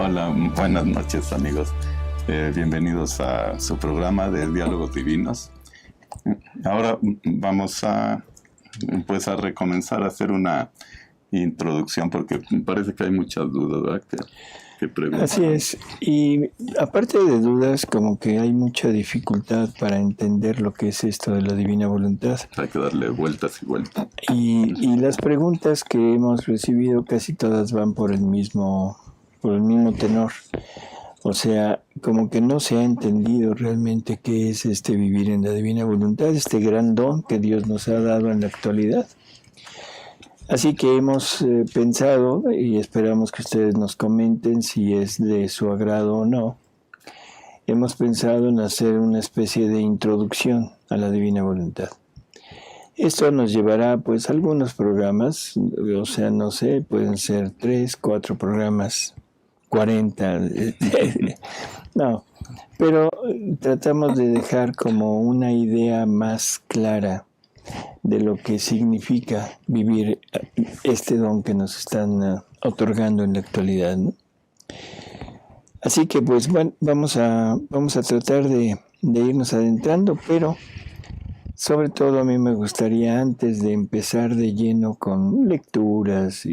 Hola, buenas noches amigos. Bienvenidos a su programa de Diálogos Divinos. Ahora vamos a recomenzar a hacer una introducción porque me parece que hay muchas dudas, ¿verdad? Que preguntan. Así es, y aparte de dudas, como que hay mucha dificultad para entender lo que es esto de la divina voluntad. Hay que darle vueltas y vueltas. Y las preguntas que hemos recibido casi todas van por el mismo tenor. O sea, como que no se ha entendido realmente qué es vivir en la divina voluntad, este gran don que Dios nos ha dado en la actualidad. Así que hemos pensado, y esperamos que ustedes nos comenten si es de su agrado o no, hemos pensado en hacer una especie de introducción a la divina voluntad. Esto nos llevará pues a algunos programas, o sea, no sé, pueden ser 3, 4 programas, 40, no, pero tratamos de dejar como una idea más clara de lo que significa vivir este don que nos están otorgando en la actualidad, ¿no? Así que pues bueno, vamos a tratar de irnos adentrando, pero sobre todo a mí me gustaría, antes de empezar de lleno con lecturas,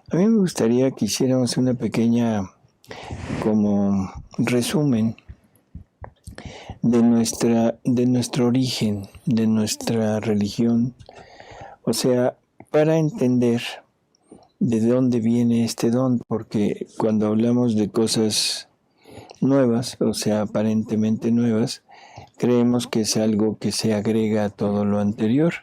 a mí me gustaría que hiciéramos una pequeña como resumen de nuestro origen, de nuestra religión, o sea, para entender de dónde viene este don, porque cuando hablamos de cosas nuevas, o sea, aparentemente nuevas, creemos que es algo que se agrega a todo lo anterior.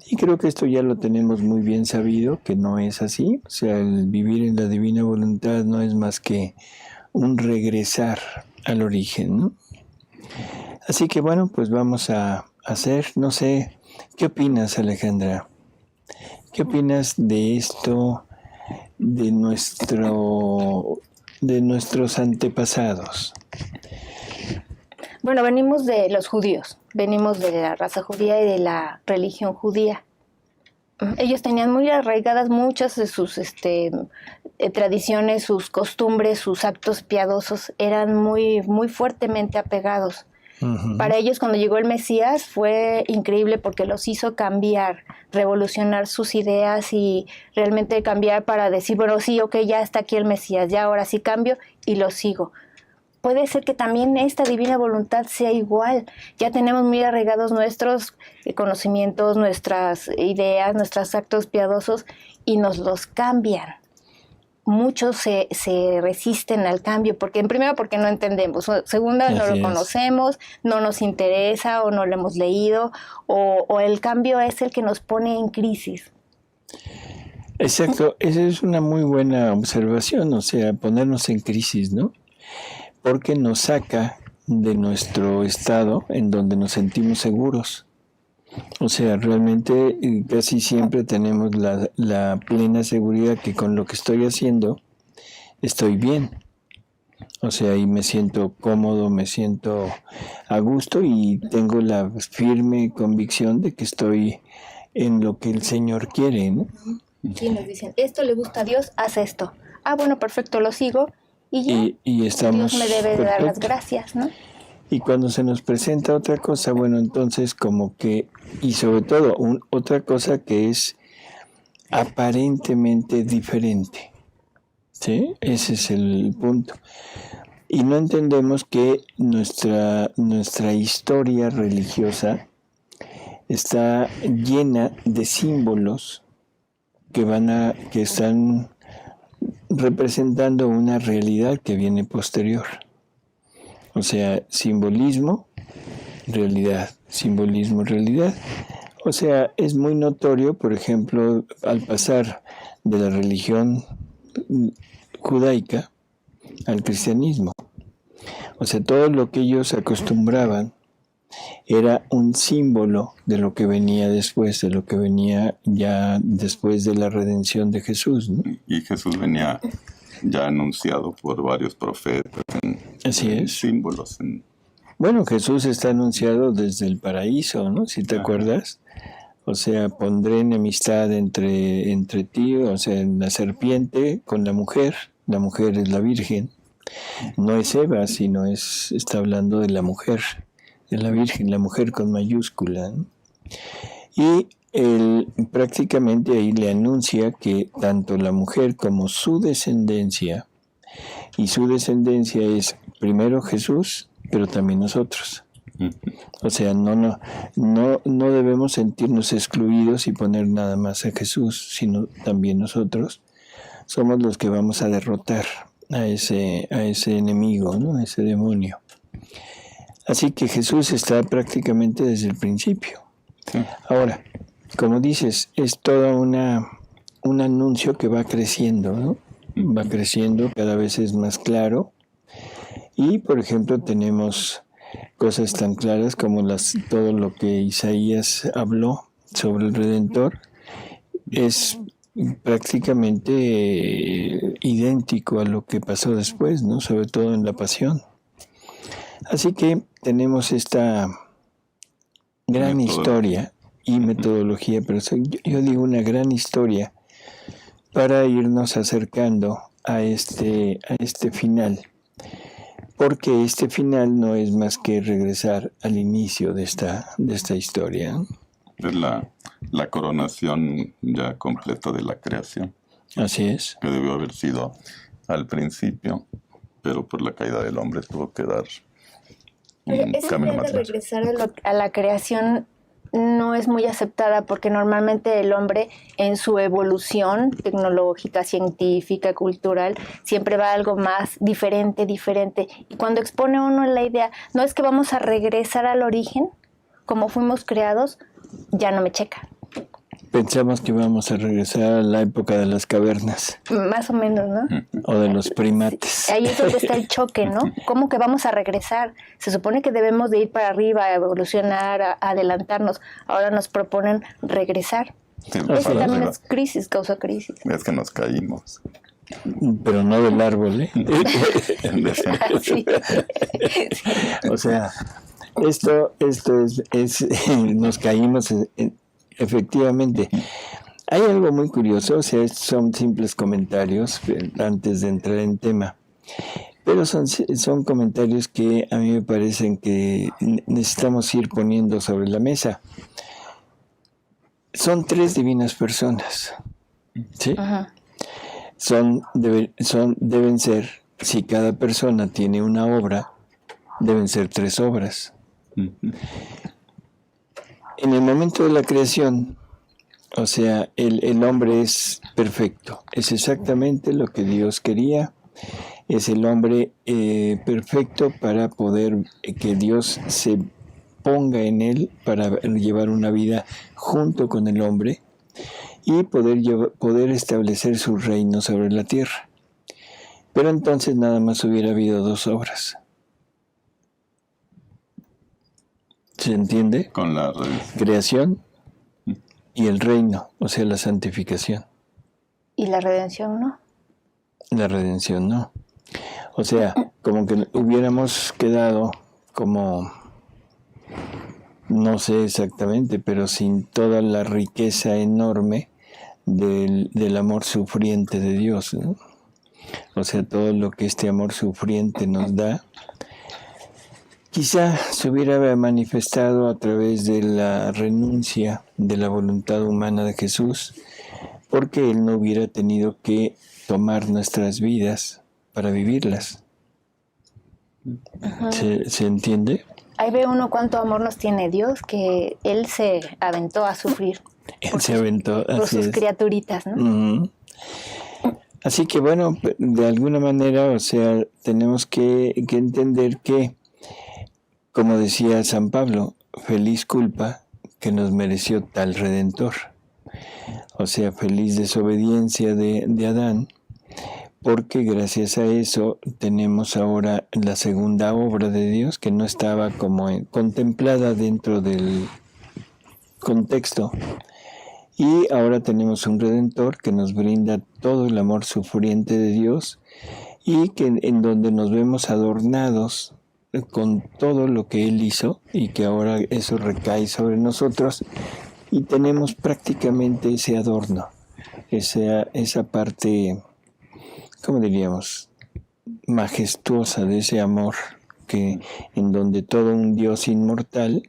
Y creo que esto ya lo tenemos muy bien sabido, que no es así. O sea, el vivir en la divina voluntad no es más que un regresar al origen, ¿no? Así que bueno, pues vamos a hacer, no sé, ¿qué opinas, Alejandra? ¿Qué opinas de esto, de nuestros antepasados? Bueno, venimos de los judíos, venimos de la raza judía y de la religión judía. Ellos tenían muy arraigadas muchas de sus tradiciones, sus costumbres, sus actos piadosos, eran muy, muy fuertemente apegados. Uh-huh. Para ellos, cuando llegó el Mesías, fue increíble porque los hizo cambiar, revolucionar sus ideas y realmente cambiar para decir, bueno, sí, ok, ya está aquí el Mesías, ya ahora sí cambio y lo sigo. Puede ser que también esta divina voluntad sea igual. Ya tenemos muy arraigados nuestros conocimientos, nuestras ideas, nuestros actos piadosos y nos los cambian. Muchos se resisten al cambio, primero porque no entendemos, segunda no lo conocemos, no nos interesa o no lo hemos leído, o el cambio es el que nos pone en crisis. Exacto, esa es una muy buena observación, o sea, ponernos en crisis, ¿no? Porque nos saca de nuestro estado en donde nos sentimos seguros. O sea, realmente casi siempre tenemos la plena seguridad que con lo que estoy haciendo estoy bien. O sea, y me siento cómodo, me siento a gusto y tengo la firme convicción de que estoy en lo que el Señor quiere, ¿no? Sí, nos dicen, esto le gusta a Dios, haz esto. Ah, bueno, perfecto, lo sigo. Y ya, y estamos Dios me debe dar las gracias, ¿no? Y cuando se nos presenta otra cosa, bueno, entonces como que, y sobre todo otra cosa que es aparentemente diferente, ¿sí? Ese es el punto. Y no entendemos que nuestra historia religiosa está llena de símbolos que están representando una realidad que viene posterior. O sea, simbolismo, realidad, simbolismo, realidad. O sea, es muy notorio, por ejemplo, al pasar de la religión judaica al cristianismo. O sea, todo lo que ellos acostumbraban era un símbolo de lo que venía después, de lo que venía ya después de la redención de Jesús, ¿no? Y Jesús venía ya anunciado por varios profetas en símbolos. Bueno, Jesús está anunciado desde el paraíso, ¿no? Si te acuerdas. O sea, pondré enemistad entre ti, o sea, la serpiente con la mujer, la mujer es la virgen, no es Eva, sino está hablando de la mujer, de la virgen, la mujer con mayúscula, ¿no? Y él prácticamente ahí le anuncia que tanto la mujer como su descendencia, y su descendencia es primero Jesús, pero también nosotros. O sea, no debemos sentirnos excluidos y poner nada más a Jesús, sino también nosotros somos los que vamos a derrotar a ese enemigo, ¿no? A ese demonio. Así que Jesús está prácticamente desde el principio. Sí. Ahora, como dices, es todo un anuncio que va creciendo, ¿no? Va creciendo, cada vez es más claro. Y, por ejemplo, tenemos cosas tan claras como todo lo que Isaías habló sobre el Redentor. Es prácticamente idéntico a lo que pasó después, ¿no? Sobre todo en la Pasión. Así que tenemos esta gran historia y metodología, pero yo digo una gran historia para irnos acercando a este final, porque este final no es más que regresar al inicio de esta historia. Es la coronación ya completa de la creación. Así es. Que debió haber sido al principio, pero por la caída del hombre tuvo que dar un camino más largo. Regresar a la creación no es muy aceptada porque normalmente el hombre en su evolución tecnológica, científica, cultural, siempre va a algo más diferente. Y cuando expone uno la idea, no es que vamos a regresar al origen, como fuimos creados, ya no me checa. Pensamos que íbamos a regresar a la época de las cavernas. Más o menos, ¿no? O de los primates. Ahí es donde está el choque, ¿no? ¿Cómo que vamos a regresar? Se supone que debemos de ir para arriba, a evolucionar, a adelantarnos. Ahora nos proponen regresar. Sí, eso también es crisis, causa crisis. Es que nos caímos. Pero no del árbol, ¿eh? Sí. O sea, esto es nos caímos... Efectivamente. Hay algo muy curioso, o sea, son simples comentarios antes de entrar en tema, pero son comentarios que a mí me parecen que necesitamos ir poniendo sobre la mesa. Son 3 divinas personas, ¿sí? Ajá. Deben ser, si cada persona tiene una obra, deben ser 3 obras. En el momento de la creación, o sea, el hombre es perfecto, es exactamente lo que Dios quería, es el hombre perfecto para poder que Dios se ponga en él para llevar una vida junto con el hombre y poder establecer su reino sobre la tierra. Pero entonces nada más hubiera habido 2 obras. ¿Se entiende? Con la creación y el reino, o sea, la santificación. ¿Y la redención no? La redención no. O sea, como que hubiéramos quedado como, no sé exactamente, pero sin toda la riqueza enorme del amor sufriente de Dios, ¿no? O sea, todo lo que este amor sufriente nos da, quizá se hubiera manifestado a través de la renuncia de la voluntad humana de Jesús, porque Él no hubiera tenido que tomar nuestras vidas para vivirlas. ¿Se entiende? Ahí ve uno cuánto amor nos tiene Dios, que Él se aventó a sufrir. Él se aventó por sus criaturitas, ¿no? Uh-huh. Así que bueno, de alguna manera, o sea, tenemos que entender que, como decía San Pablo, feliz culpa que nos mereció tal Redentor. O sea, feliz desobediencia de Adán, porque gracias a eso tenemos ahora la segunda obra de Dios que no estaba como contemplada dentro del contexto. Y ahora tenemos un Redentor que nos brinda todo el amor sufriente de Dios y que en donde nos vemos adornados con todo lo que Él hizo y que ahora eso recae sobre nosotros y tenemos prácticamente ese adorno, esa parte ¿cómo diríamos?, majestuosa de ese amor que en donde todo un Dios inmortal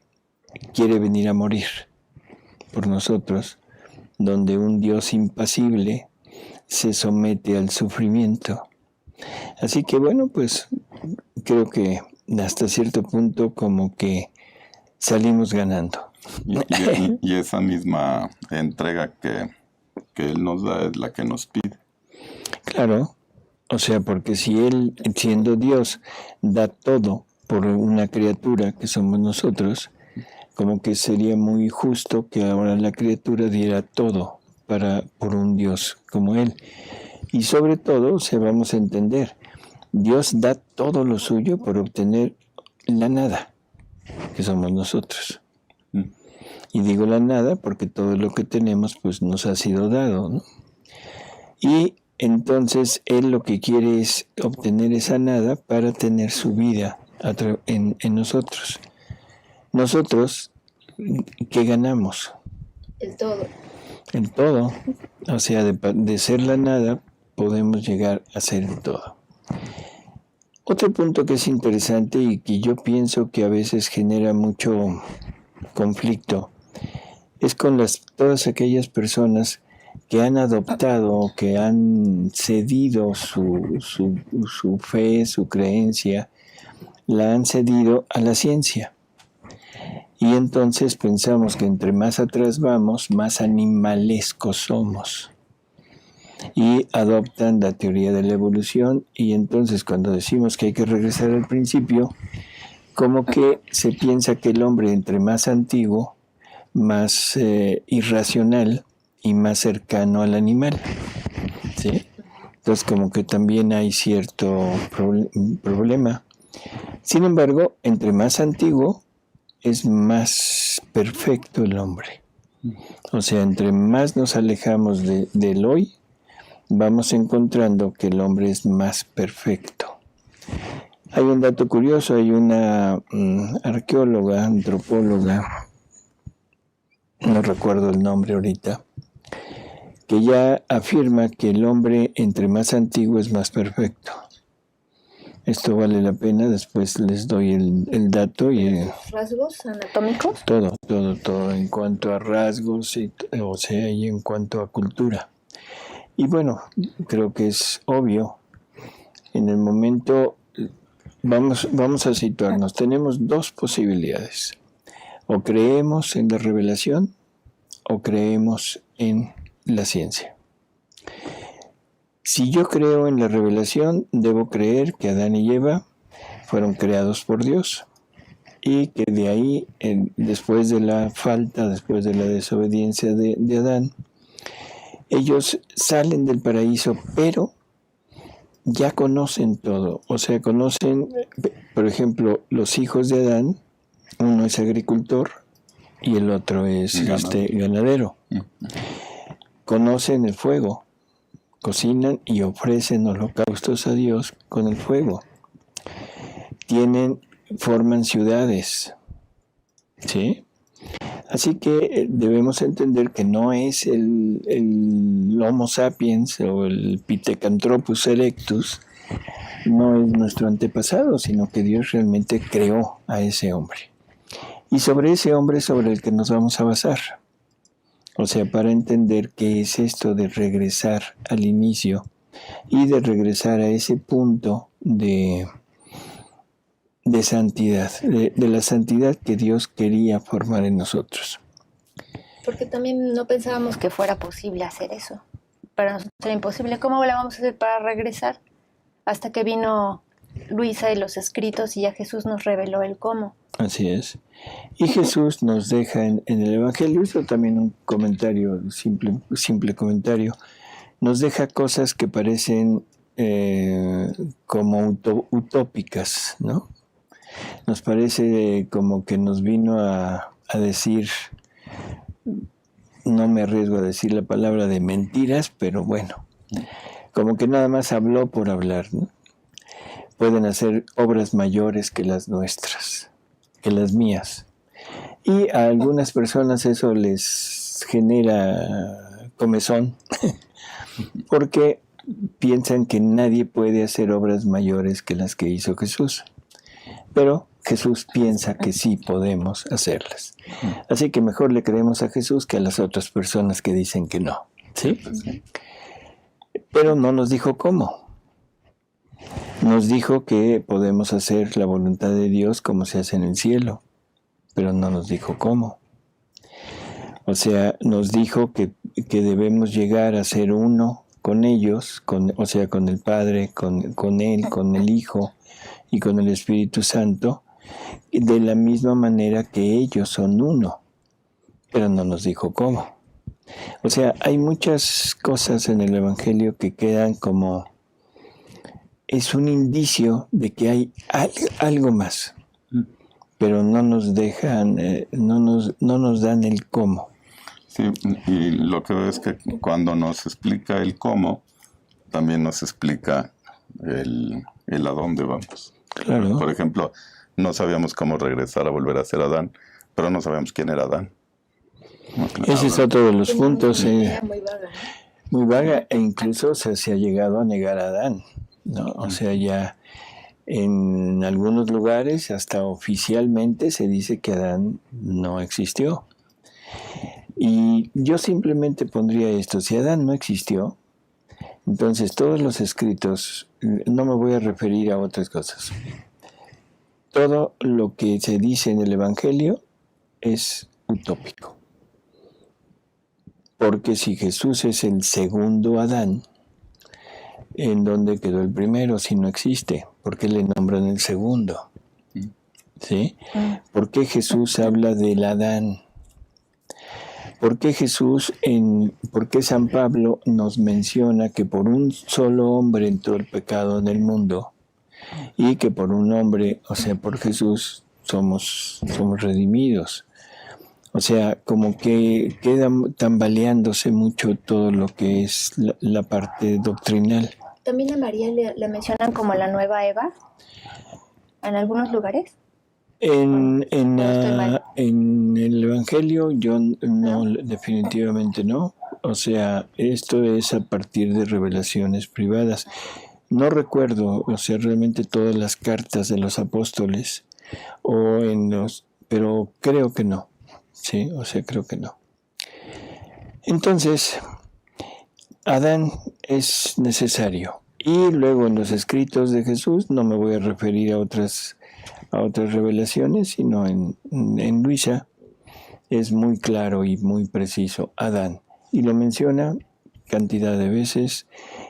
quiere venir a morir por nosotros, donde un Dios impasible se somete al sufrimiento. Así que bueno, pues creo que hasta cierto punto como que salimos ganando. Y esa misma entrega que Él nos da es la que nos pide. Claro, o sea, porque si Él, siendo Dios, da todo por una criatura que somos nosotros, como que sería muy justo que ahora la criatura diera todo por un Dios como Él. Y sobre todo, vamos a entender, Dios da todo lo suyo por obtener la nada, que somos nosotros. Y digo la nada porque todo lo que tenemos pues nos ha sido dado, ¿no? Y entonces Él lo que quiere es obtener esa nada para tener su vida en nosotros. Nosotros, ¿qué ganamos? El todo. El todo. O sea, de ser la nada podemos llegar a ser el todo. Otro punto que es interesante y que yo pienso que a veces genera mucho conflicto es con todas aquellas personas que han adoptado, que han cedido su fe, su creencia, la han cedido a la ciencia. Y entonces pensamos que entre más atrás vamos, más animalescos somos. Y adoptan la teoría de la evolución, y entonces cuando decimos que hay que regresar al principio, como que se piensa que el hombre entre más antiguo, más irracional y más cercano al animal, ¿sí? Entonces como que también hay cierto problema. Sin embargo, entre más antiguo es más perfecto el hombre. O sea, entre más nos alejamos del hoy, vamos encontrando que el hombre es más perfecto. Hay un dato curioso, hay una arqueóloga, antropóloga, no recuerdo el nombre ahorita, que ya afirma que el hombre entre más antiguo es más perfecto. Esto vale la pena, después les doy el dato. ¿Rasgos anatómicos? Todo, en cuanto a rasgos, y en cuanto a cultura. Y bueno, creo que es obvio, en el momento, vamos a situarnos, tenemos dos posibilidades, o creemos en la revelación, o creemos en la ciencia. Si yo creo en la revelación, debo creer que Adán y Eva fueron creados por Dios y que de ahí, después de la falta, después de la desobediencia de Adán, ellos salen del paraíso, pero ya conocen todo. O sea, conocen, por ejemplo, los hijos de Adán, uno es agricultor y el otro es ganadero. Conocen el fuego. Cocinan y ofrecen holocaustos a Dios con el fuego. Forman ciudades, ¿sí? Así que debemos entender que no es el Homo sapiens o el Pithecanthropus erectus, no es nuestro antepasado, sino que Dios realmente creó a ese hombre. Y sobre ese hombre es sobre el que nos vamos a basar. O sea, para entender qué es esto de regresar al inicio y de regresar a ese punto de santidad, de la santidad que Dios quería formar en nosotros. Porque también no pensábamos que fuera posible hacer eso. Para nosotros era imposible. ¿Cómo la vamos a hacer para regresar? Hasta que vino Luisa y los escritos y ya Jesús nos reveló el cómo. Así es. Y Jesús nos deja en el Evangelio, hizo también un comentario, simple comentario, nos deja cosas que parecen como utópicas, ¿no? Nos parece como que nos vino a decir, no me arriesgo a decir la palabra de mentiras, pero bueno, como que nada más habló por hablar, ¿no? Pueden hacer obras mayores que las nuestras, que las mías. Y a algunas personas eso les genera comezón, porque piensan que nadie puede hacer obras mayores que las que hizo Jesús. Pero Jesús piensa que sí podemos hacerlas. Así que mejor le creemos a Jesús que a las otras personas que dicen que no. ¿Sí? Pero no nos dijo cómo. Nos dijo que podemos hacer la voluntad de Dios como se hace en el cielo, pero no nos dijo cómo. O sea, nos dijo que debemos llegar a ser uno con ellos, o sea, con el Padre, con Él, con el Hijo y con el Espíritu Santo, de la misma manera que ellos son uno, pero no nos dijo cómo. O sea, hay muchas cosas en el Evangelio que quedan como... es un indicio de que hay algo más, pero no nos dejan, no nos dan el cómo. Sí, y lo que veo es que cuando nos explica el cómo, también nos explica el a dónde vamos. Claro. Por ejemplo, no sabíamos cómo regresar a volver a ser Adán, pero no sabíamos quién era Adán. Ese es otro de los puntos. Muy vaga. Muy vaga, e incluso se ha llegado a negar a Adán, ¿no? O sea, ya en algunos lugares, hasta oficialmente, se dice que Adán no existió. Y yo simplemente pondría esto: si Adán no existió, entonces todos los escritos, no me voy a referir a otras cosas, todo lo que se dice en el Evangelio es utópico. Porque si Jesús es el segundo Adán, ¿en dónde quedó el primero si no existe? ¿Por qué le nombran el segundo? ¿Sí? ¿Por qué Jesús habla del Adán? ¿Por qué por qué San Pablo nos menciona que por un solo hombre entró el pecado en el mundo y que por un hombre, o sea, por Jesús, somos redimidos? O sea, como que queda tambaleándose mucho todo lo que es la parte doctrinal. También a María le mencionan como la nueva Eva en algunos lugares. En el Evangelio yo no, definitivamente no. O sea, esto es a partir de revelaciones privadas. No recuerdo, o sea, realmente todas las cartas de los apóstoles pero creo que no. Sí, o sea, creo que no. Entonces, Adán es necesario. Y luego en los escritos de Jesús, no me voy a referir a otras revelaciones, sino en Luisa, es muy claro y muy preciso: Adán. Y lo menciona cantidad de veces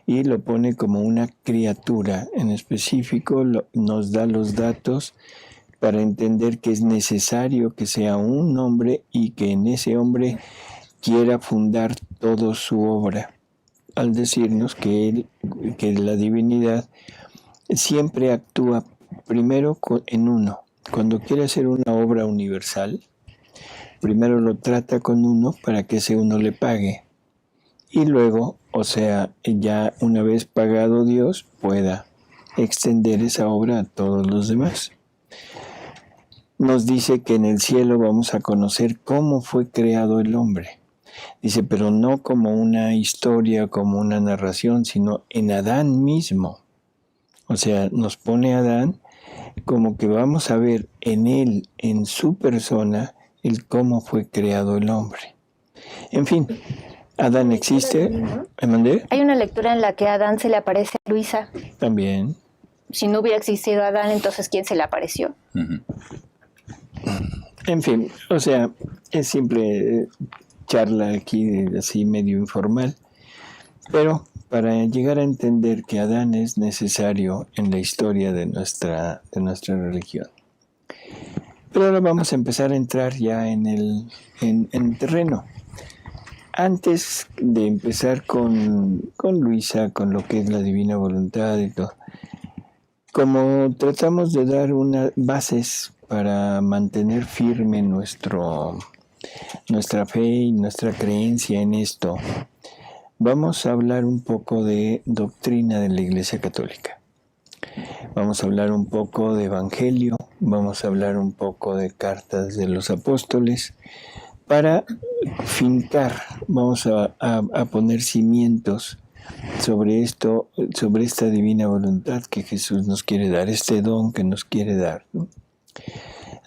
y lo pone como una criatura en específico, nos da los datos para entender que es necesario que sea un hombre y que en ese hombre quiera fundar toda su obra, al decirnos que la divinidad siempre actúa primero en uno. Cuando quiere hacer una obra universal, primero lo trata con uno para que ese uno le pague. Y luego, o sea, ya una vez pagado Dios, pueda extender esa obra a todos los demás. Nos dice que en el cielo vamos a conocer cómo fue creado el hombre. Dice, pero no como una historia, como una narración, sino en Adán mismo. O sea, nos pone a Adán como que vamos a ver en él, en su persona, el cómo fue creado el hombre. En fin, Adán existe. ¿Me mandé? Hay una lectura en la que a Adán se le aparece a Luisa. También. Si no hubiera existido Adán, entonces ¿quién se le apareció? En fin, o sea, es simple charla aquí, así medio informal, pero para llegar a entender que Adán es necesario en la historia de nuestra religión. Pero ahora vamos a empezar a entrar ya en el terreno. Antes de empezar con Luisa, con lo que es la divina voluntad y todo, como tratamos de dar unas bases para mantener firme nuestra fe y nuestra creencia en esto, vamos a hablar un poco de doctrina de la Iglesia Católica. Vamos a hablar un poco de Evangelio, vamos a hablar un poco de cartas de los apóstoles, para fincar, vamos a poner cimientos sobre esto, sobre esta divina voluntad que Jesús nos quiere dar, este don que nos quiere dar, ¿no?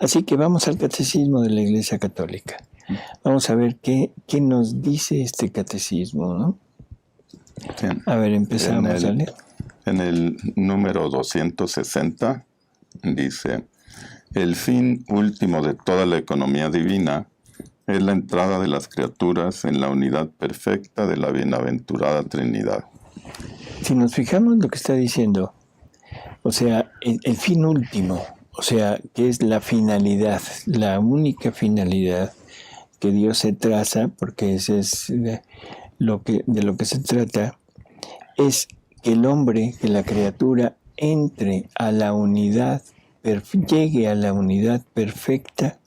Así que vamos al catecismo de la Iglesia Católica. Vamos a ver qué nos dice este catecismo, ¿no? Sí. A ver, empezamos a leer. En el número 260 dice: el fin último de toda la economía divina es la entrada de las criaturas en la unidad perfecta de la bienaventurada Trinidad. Si nos fijamos lo que está diciendo, o sea, el fin último, o sea, que es la finalidad, la única finalidad que Dios se traza, porque ese es de lo que se trata, es que el hombre, que la criatura entre a la unidad, llegue a la unidad perfecta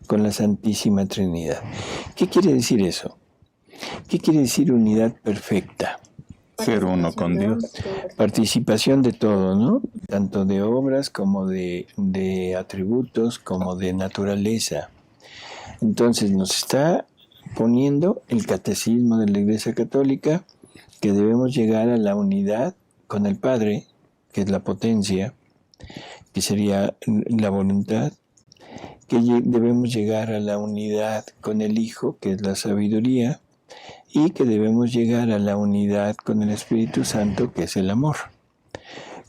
con la Santísima Trinidad. ¿Qué quiere decir eso? ¿Qué quiere decir unidad perfecta? Ser uno con Dios. Participación de todo, ¿no? Tanto de obras como de atributos, como de naturaleza. Entonces nos está poniendo el catecismo de la Iglesia Católica que debemos llegar a la unidad con el Padre, que es la potencia, que sería la voluntad, que debemos llegar a la unidad con el Hijo, que es la sabiduría, y que debemos llegar a la unidad con el Espíritu Santo, que es el amor.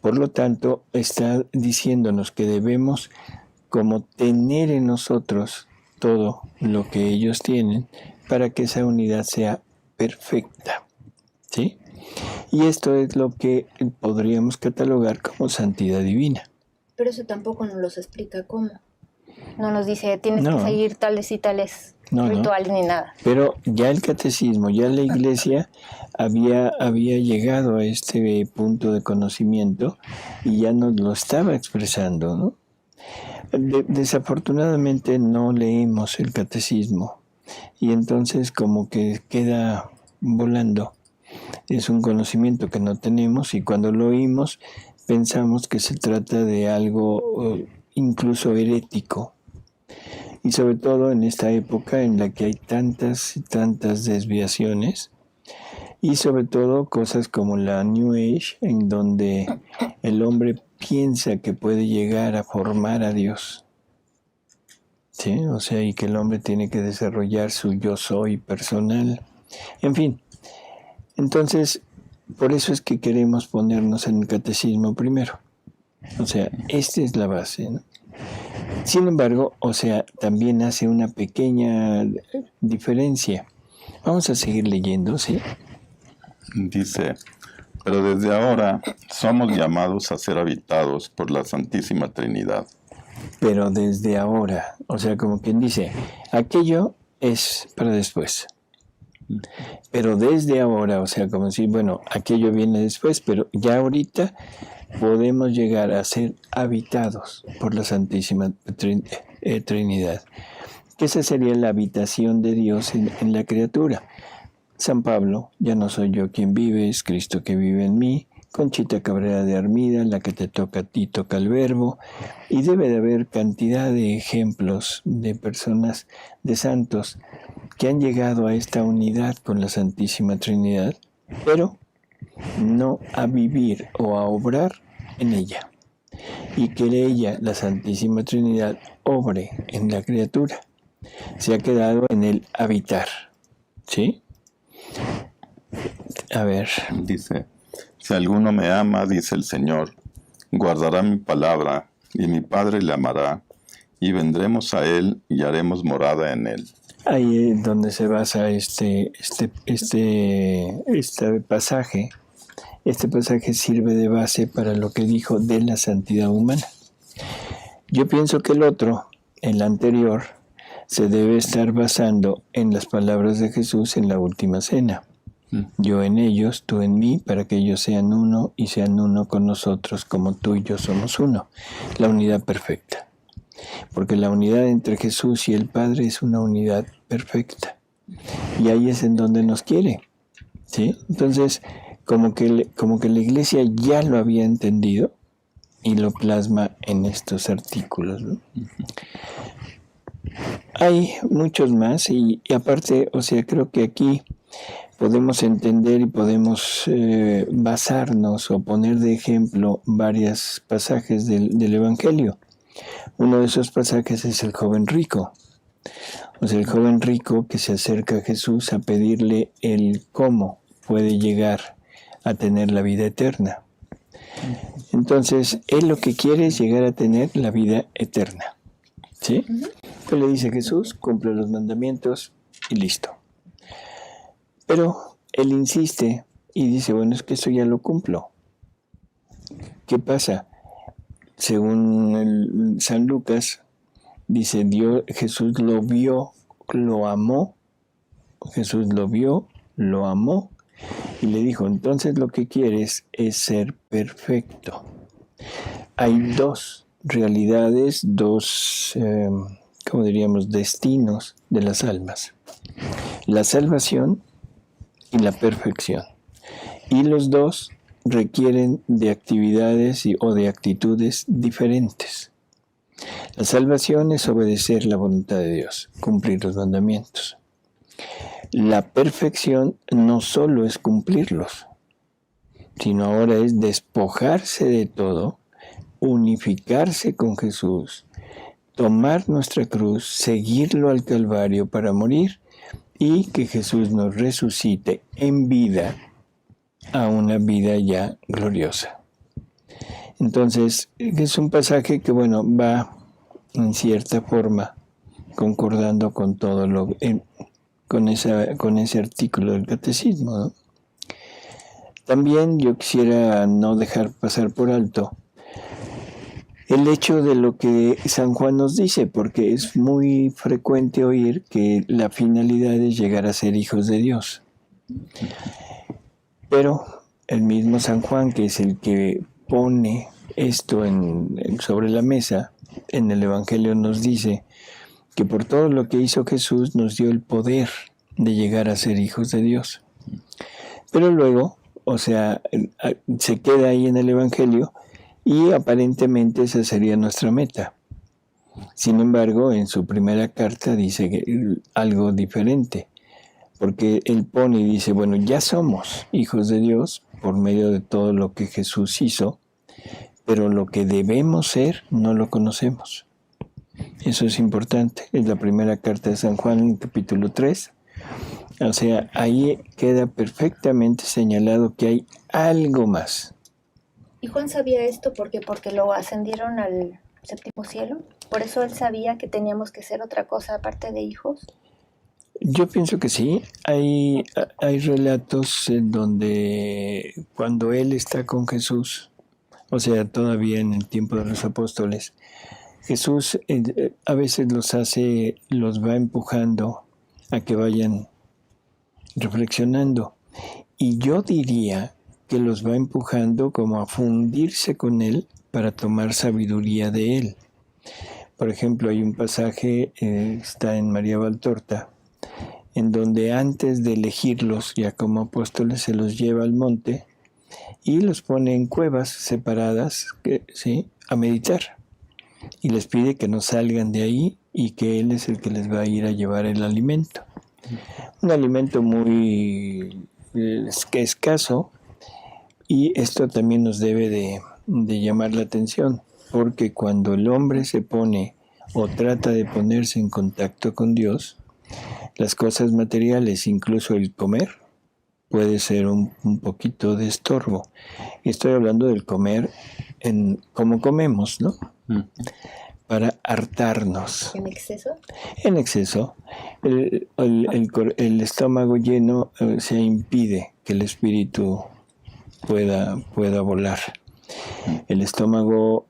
Por lo tanto, está diciéndonos que debemos como tener en nosotros todo lo que ellos tienen para que esa unidad sea perfecta, ¿sí? Y esto es lo que podríamos catalogar como santidad divina. Pero eso tampoco nos los explica cómo. No nos dice, tienes que seguir tales y tales rituales ni nada. Pero ya el catecismo, ya la Iglesia había llegado a este punto de conocimiento y ya nos lo estaba expresando, ¿no? Desafortunadamente no leemos el catecismo y entonces como que queda volando. Es un conocimiento que no tenemos y cuando lo oímos pensamos que se trata de algo incluso herético. Y sobre todo en esta época en la que hay tantas y tantas desviaciones y sobre todo cosas como la New Age, en donde el hombre piensa que puede llegar a formar a Dios. ¿Sí? O sea, y que el hombre tiene que desarrollar su yo soy personal. En fin, entonces, por eso es que queremos ponernos en el catecismo primero. O sea, esta es la base, ¿no? Sin embargo, o sea, también hace una pequeña diferencia. Vamos a seguir leyendo, ¿sí? Dice: pero desde ahora somos llamados a ser habitados por la Santísima Trinidad. Pero desde ahora, o sea, como quien dice, aquello es para después. Pero desde ahora, o sea, como si, bueno, aquello viene después, pero ya ahorita podemos llegar a ser habitados por la Santísima Trinidad. Que esa sería la habitación de Dios en la criatura. San Pablo: ya no soy yo quien vive, es Cristo que vive en mí. Conchita Cabrera de Armida: la que te toca a ti, toca el verbo. Y debe de haber cantidad de ejemplos de personas, de santos, que han llegado a esta unidad con la Santísima Trinidad, pero no a vivir o a obrar en ella. Y que ella, la Santísima Trinidad, obre en la criatura. Se ha quedado en el habitar. ¿Sí? A ver. Dice: si alguno me ama, dice el Señor, guardará mi palabra, y mi Padre le amará, y vendremos a él y haremos morada en él. Ahí es donde se basa este pasaje. Este pasaje sirve de base para lo que dijo de la santidad humana. Yo pienso que el otro, el anterior, se debe estar basando en las palabras de Jesús en la última cena. Yo en ellos, tú en mí, para que ellos sean uno y sean uno con nosotros, como tú y yo somos uno. La unidad perfecta. Porque la unidad entre Jesús y el Padre es una unidad perfecta. Y ahí es en donde nos quiere. ¿Sí? Entonces, como que la Iglesia ya lo había entendido y lo plasma en estos artículos, ¿no? Hay muchos más y aparte, o sea, creo que aquí podemos entender y podemos basarnos o poner de ejemplo varios pasajes del Evangelio. Uno de esos pasajes es el joven rico. O sea, el joven rico que se acerca a Jesús a pedirle el cómo puede llegar a tener la vida eterna. Entonces, él lo que quiere es llegar a tener la vida eterna. ¿Sí? Pues le dice Jesús, cumple los mandamientos y listo. Pero él insiste y dice, bueno, es que eso ya lo cumplo. ¿Qué pasa? Según San Lucas, dice, Jesús lo vio, lo amó. Jesús lo vio, lo amó y le dijo, entonces lo que quieres es ser perfecto. Hay dos realidades, dos, ¿cómo diríamos?, destinos de las almas. La salvación y la perfección. Y los dos requieren de actividades o de actitudes diferentes. La salvación es obedecer la voluntad de Dios, cumplir los mandamientos. La perfección no solo es cumplirlos, sino ahora es despojarse de todo, unificarse con Jesús, tomar nuestra cruz, seguirlo al Calvario para morir y que Jesús nos resucite en vida a una vida ya gloriosa. Entonces, es un pasaje que, bueno, va en cierta forma concordando con todo con ese artículo del catecismo, ¿no? También yo quisiera no dejar pasar por alto el hecho de lo que San Juan nos dice, porque es muy frecuente oír que la finalidad es llegar a ser hijos de Dios. Pero el mismo San Juan, que es el que pone esto sobre la mesa, en el Evangelio nos dice que por todo lo que hizo Jesús nos dio el poder de llegar a ser hijos de Dios. Pero luego, o sea, se queda ahí en el Evangelio y aparentemente esa sería nuestra meta. Sin embargo, en su primera carta dice algo diferente, porque él pone y dice, bueno, ya somos hijos de Dios por medio de todo lo que Jesús hizo, pero lo que debemos ser no lo conocemos. Eso es importante. Es la primera carta de San Juan, en capítulo 3. O sea, ahí queda perfectamente señalado que hay algo más. ¿Y Juan sabía esto porque lo ascendieron al séptimo cielo? ¿Por eso él sabía que teníamos que ser otra cosa aparte de hijos? Yo pienso que sí. Hay relatos en donde cuando él está con Jesús, o sea, todavía en el tiempo de los apóstoles, Jesús a veces los va empujando a que vayan reflexionando. Y yo diría que los va empujando como a fundirse con él para tomar sabiduría de él. Por ejemplo, hay un pasaje, está en María Valtorta, en donde antes de elegirlos ya como apóstoles se los lleva al monte y los pone en cuevas separadas, ¿sí?, a meditar. Y les pide que no salgan de ahí y que él es el que les va a ir a llevar el alimento. Un alimento muy escaso, y esto también nos debe de llamar la atención, porque cuando el hombre se pone o trata de ponerse en contacto con Dios, las cosas materiales, incluso el comer, puede ser un poquito de estorbo. Estoy hablando del comer como comemos, ¿no? Para hartarnos. ¿En exceso? En exceso. El estómago lleno se impide que el espíritu pueda volar. El estómago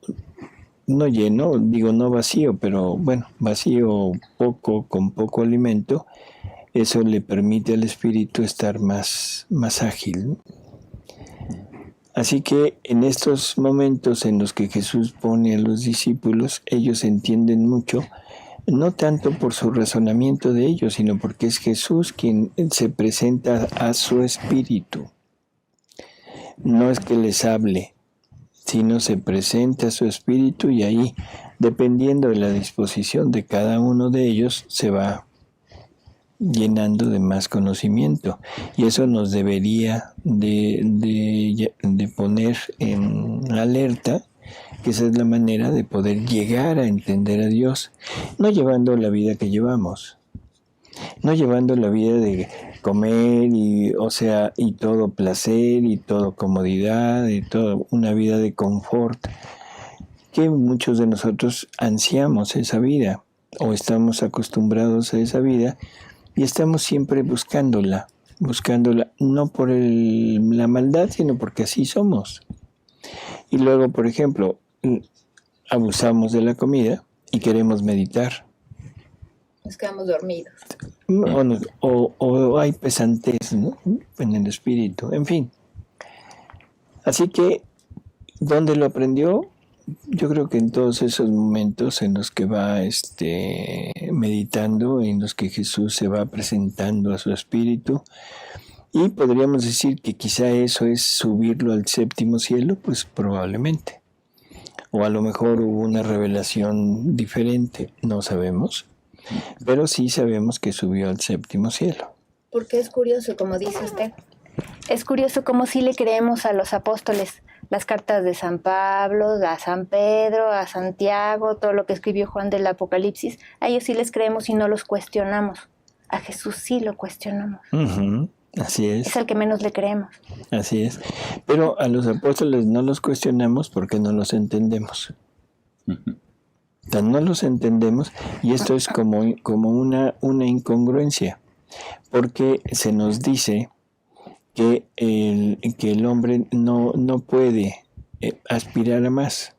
no lleno, digo no vacío, pero bueno, vacío con poco alimento, eso le permite al espíritu estar más ágil. Así que en estos momentos en los que Jesús pone a los discípulos, ellos entienden mucho, no tanto por su razonamiento de ellos, sino porque es Jesús quien se presenta a su espíritu. No es que les hable, sino se presenta a su espíritu y ahí, dependiendo de la disposición de cada uno de ellos, se va llenando de más conocimiento. Y eso nos debería de poner en alerta, que esa es la manera de poder llegar a entender a Dios, no llevando la vida que llevamos, no llevando la vida de comer y todo placer y todo comodidad y toda una vida de confort, que muchos de nosotros ansiamos esa vida o estamos acostumbrados a esa vida y estamos siempre buscándola no por la maldad, sino porque así somos. Y luego, por ejemplo, abusamos de la comida y queremos meditar. Nos quedamos dormidos. O hay pesantez, ¿no?, en el espíritu, en fin. Así que, ¿dónde lo aprendió? Yo creo que en todos esos momentos en los que va meditando, en los que Jesús se va presentando a su espíritu, y podríamos decir que quizá eso es subirlo al séptimo cielo, pues probablemente. O a lo mejor hubo una revelación diferente, no sabemos. Pero sí sabemos que subió al séptimo cielo. Porque es curioso, como dice usted. Es curioso cómo sí le creemos a los apóstoles. Las cartas de San Pablo, a San Pedro, a Santiago, todo lo que escribió Juan del Apocalipsis. A ellos sí les creemos y no los cuestionamos. A Jesús sí lo cuestionamos. Uh-huh. Así es. Es al que menos le creemos. Así es. Pero a los apóstoles no los cuestionamos porque no los entendemos. Uh-huh. No los entendemos, y esto es como una incongruencia, porque se nos dice que el hombre no puede aspirar a más,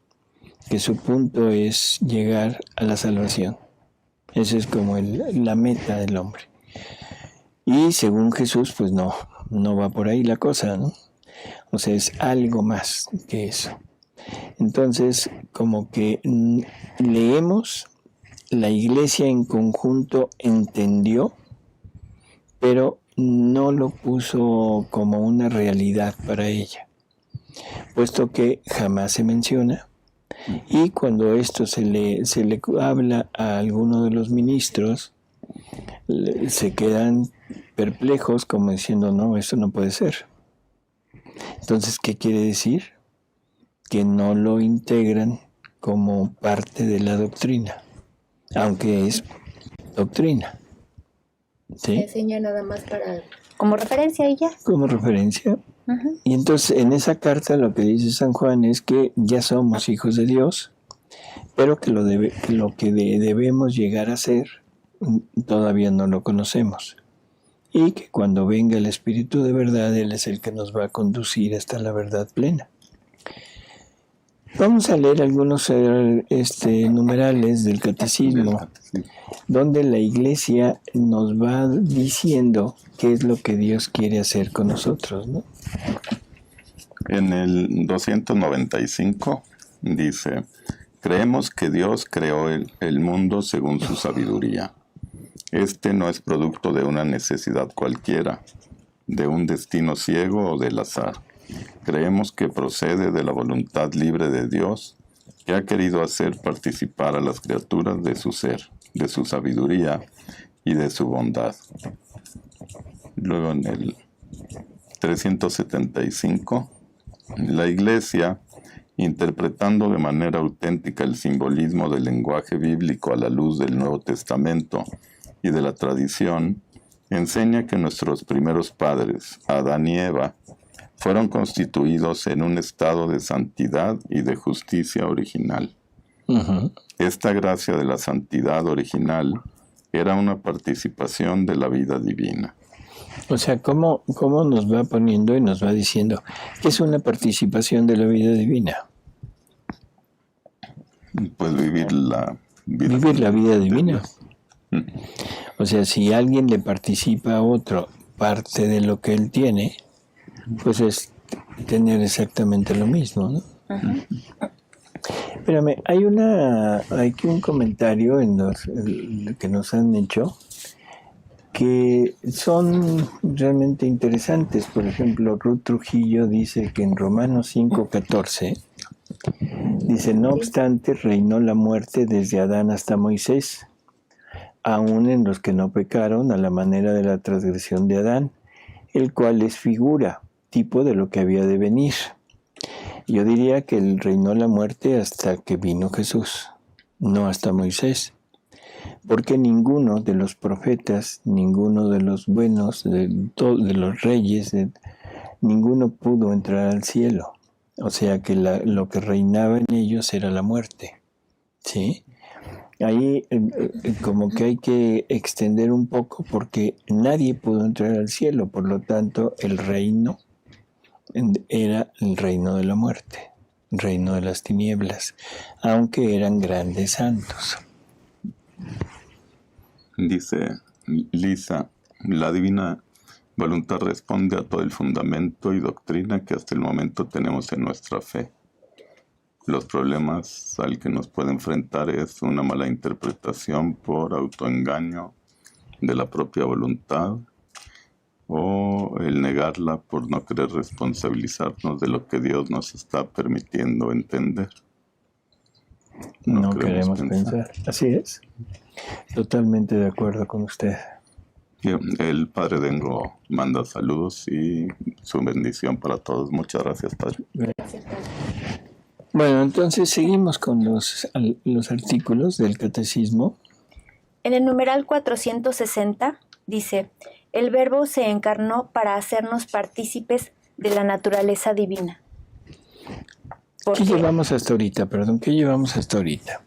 que su punto es llegar a la salvación. Esa es como la meta del hombre. Y según Jesús, pues no va por ahí la cosa, ¿no? O sea, es algo más que eso. Entonces, como que leemos, la iglesia en conjunto entendió, pero no lo puso como una realidad para ella, puesto que jamás se menciona. Y cuando esto se le habla a alguno de los ministros, se quedan perplejos como diciendo, no, esto no puede ser. Entonces, ¿qué quiere decir? Que no lo integran como parte de la doctrina, aunque es doctrina. ¿Sí? Enseña nada más como referencia y ya. Como referencia. Uh-huh. Y entonces en esa carta lo que dice San Juan es que ya somos hijos de Dios, pero que lo que debemos llegar a ser todavía no lo conocemos. Y que cuando venga el Espíritu de verdad, Él es el que nos va a conducir hasta la verdad plena. Vamos a leer algunos numerales del catecismo, donde la iglesia nos va diciendo qué es lo que Dios quiere hacer con nosotros, ¿no? En el 295 dice: creemos que Dios creó el mundo según su sabiduría. Este no es producto de una necesidad cualquiera, de un destino ciego o del azar. Creemos que procede de la voluntad libre de Dios, que ha querido hacer participar a las criaturas de su ser, de su sabiduría y de su bondad. Luego en el 375, la Iglesia, interpretando de manera auténtica el simbolismo del lenguaje bíblico a la luz del Nuevo Testamento y de la tradición, enseña que nuestros primeros padres, Adán y Eva, fueron constituidos en un estado de santidad y de justicia original. Uh-huh. Esta gracia de la santidad original era una participación de la vida divina. O sea, ¿cómo nos va poniendo y nos va diciendo que es una participación de la vida divina? Pues vivir la vida divina. O sea, si alguien le participa a otro parte de lo que él tiene, pues es tener exactamente lo mismo, ¿no? Uh-huh. Espérame, hay aquí un comentario que nos han hecho que son realmente interesantes. Por ejemplo, Ruth Trujillo dice que en Romanos 5:14 dice: no obstante, reinó la muerte desde Adán hasta Moisés, aún en los que no pecaron a la manera de la transgresión de Adán, el cual es figura, tipo de lo que había de venir. Yo diría que él reinó la muerte hasta que vino Jesús, no hasta Moisés, porque ninguno de los profetas, ninguno de los buenos, de los reyes, ninguno pudo entrar al cielo. O sea que lo que reinaba en ellos era la muerte, ¿sí? Ahí como que hay que extender un poco porque nadie pudo entrar al cielo, por lo tanto el reino era el reino de la muerte, reino de las tinieblas, aunque eran grandes santos. Dice Lisa, la divina voluntad responde a todo el fundamento y doctrina que hasta el momento tenemos en nuestra fe. Los problemas al que nos puede enfrentar es una mala interpretación por autoengaño de la propia voluntad o el negarla por no querer responsabilizarnos de lo que Dios nos está permitiendo entender. No queremos pensar. Así es. Totalmente de acuerdo con usted. El Padre Dengo manda saludos y su bendición para todos. Muchas gracias, Padre. Gracias, Padre. Bueno, entonces seguimos con los artículos del Catecismo. En el numeral 460 dice, el Verbo se encarnó para hacernos partícipes de la naturaleza divina. ¿Qué llevamos hasta ahorita? ¿Qué llevamos hasta ahorita?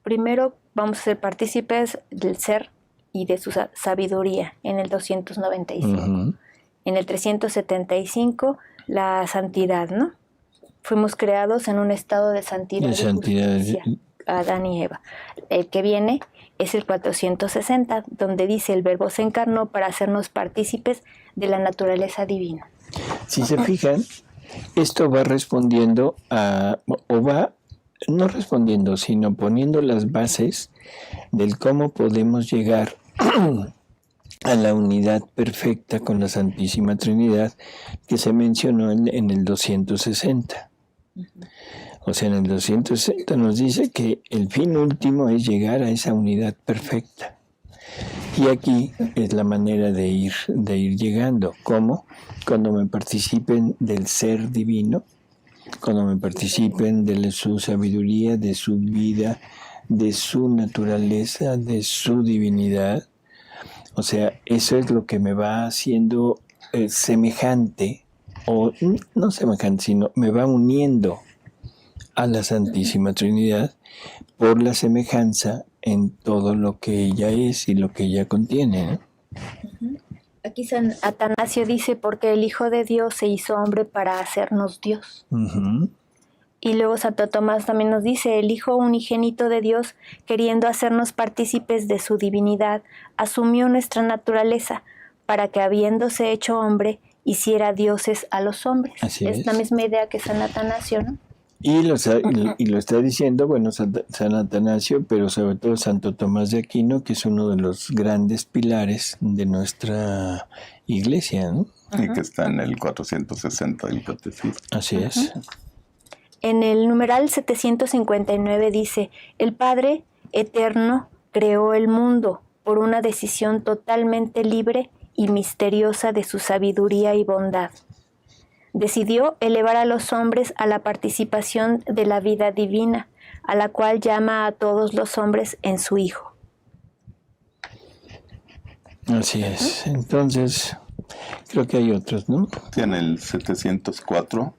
Primero vamos a ser partícipes del ser y de su sabiduría en el 295. Uh-huh. En el 375, la santidad, ¿no? Fuimos creados en un estado de santidad y justicia, Adán y Eva. El que viene es el 460, donde dice el Verbo se encarnó para hacernos partícipes de la naturaleza divina. Si se fijan, esto va respondiendo no respondiendo, sino poniendo las bases del cómo podemos llegar a la unidad perfecta con la Santísima Trinidad que se mencionó en el 260. O sea, en el 260 nos dice que el fin último es llegar a esa unidad perfecta. Y aquí es la manera de ir llegando. ¿Cómo? Cuando me participen del ser divino, cuando me participen de su sabiduría, de su vida, de su naturaleza, de su divinidad. O sea, eso es lo que me va haciendo semejante, o no semejante, sino me va uniendo a la Santísima Trinidad por la semejanza en todo lo que ella es y lo que ella contiene, ¿no? Aquí San Atanasio dice, porque el Hijo de Dios se hizo hombre para hacernos Dios. Uh-huh. Y luego Santo Tomás también nos dice, el Hijo unigénito de Dios, queriendo hacernos partícipes de su divinidad, asumió nuestra naturaleza, para que habiéndose hecho hombre, hiciera dioses a los hombres. Así es la misma idea que San Atanasio, ¿no? Y lo está diciendo, bueno, San Atanasio, pero sobre todo Santo Tomás de Aquino, que es uno de los grandes pilares de nuestra iglesia, ¿no? Y que está en el 460 del Catecismo. Así es. En el numeral 759 dice, el Padre eterno creó el mundo por una decisión totalmente libre y misteriosa de su sabiduría y bondad. Decidió elevar a los hombres a la participación de la vida divina, a la cual llama a todos los hombres en su Hijo. Así es. Entonces, creo que hay otros, ¿no? En el 704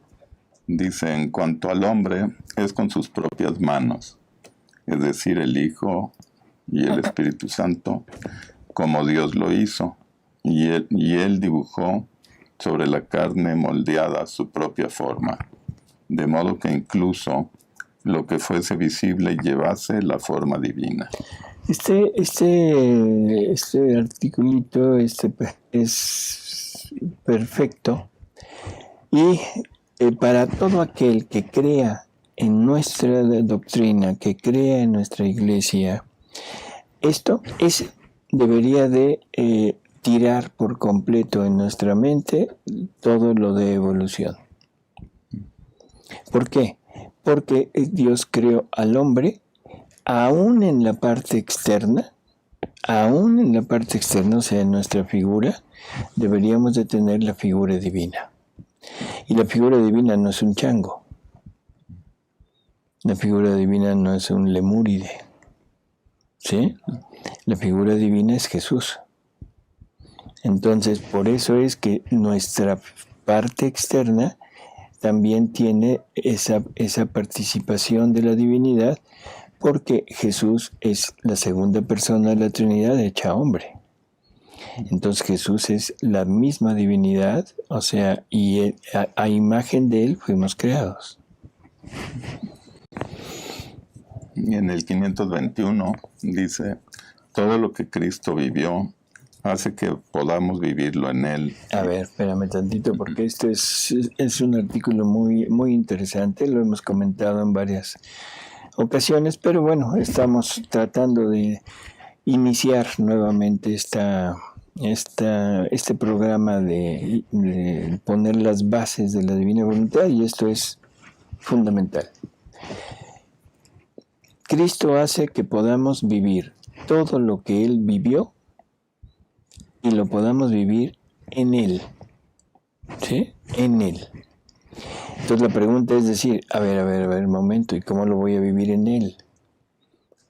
dice, en cuanto al hombre, es con sus propias manos, es decir, el Hijo y el Espíritu Santo, como Dios lo hizo, y él dibujó sobre la carne moldeada su propia forma, de modo que incluso lo que fuese visible llevase la forma divina. Este articulito es perfecto y para todo aquel que crea en nuestra doctrina, que crea en nuestra iglesia, esto debería de tirar por completo en nuestra mente todo lo de evolución. ¿Por qué? Porque Dios creó al hombre aún en la parte externa, aún en la parte externa, o sea, en nuestra figura, deberíamos de tener la figura divina. Y la figura divina no es un chango. La figura divina no es un lemúride. ¿Sí? La figura divina es Jesús. Entonces, por eso es que nuestra parte externa también tiene esa participación de la divinidad, porque Jesús es la segunda persona de la Trinidad hecha hombre. Entonces Jesús es la misma divinidad, o sea, y a imagen de Él fuimos creados. Y en el 521 dice, todo lo que Cristo vivió hace que podamos vivirlo en Él. A ver, espérame tantito, porque este es un artículo muy, muy interesante, lo hemos comentado en varias ocasiones, pero bueno, estamos tratando de iniciar nuevamente este programa de poner las bases de la divina voluntad, y esto es fundamental. Cristo hace que podamos vivir todo lo que Él vivió y lo podamos vivir en Él. ¿Sí? En Él. Entonces la pregunta es decir, a ver, un momento, ¿y cómo lo voy a vivir en Él?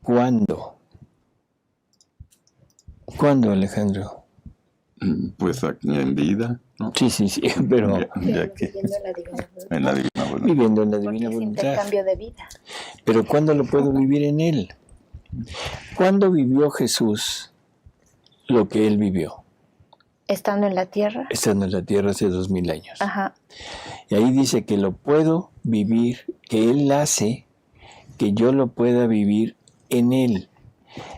¿Cuándo? ¿Cuándo, Alejandro? Pues aquí en vida, ¿no? Sí, pero Ya que en la divina voluntad. viviendo en la divina Porque es voluntad. intercambio de vida. Pero ¿cuándo lo puedo vivir en Él? ¿Cuándo vivió Jesús lo que Él vivió? Estando en la tierra. Estando en la tierra hace 2000 años. Ajá. Y ahí dice que lo puedo vivir, que Él hace que yo lo pueda vivir en Él.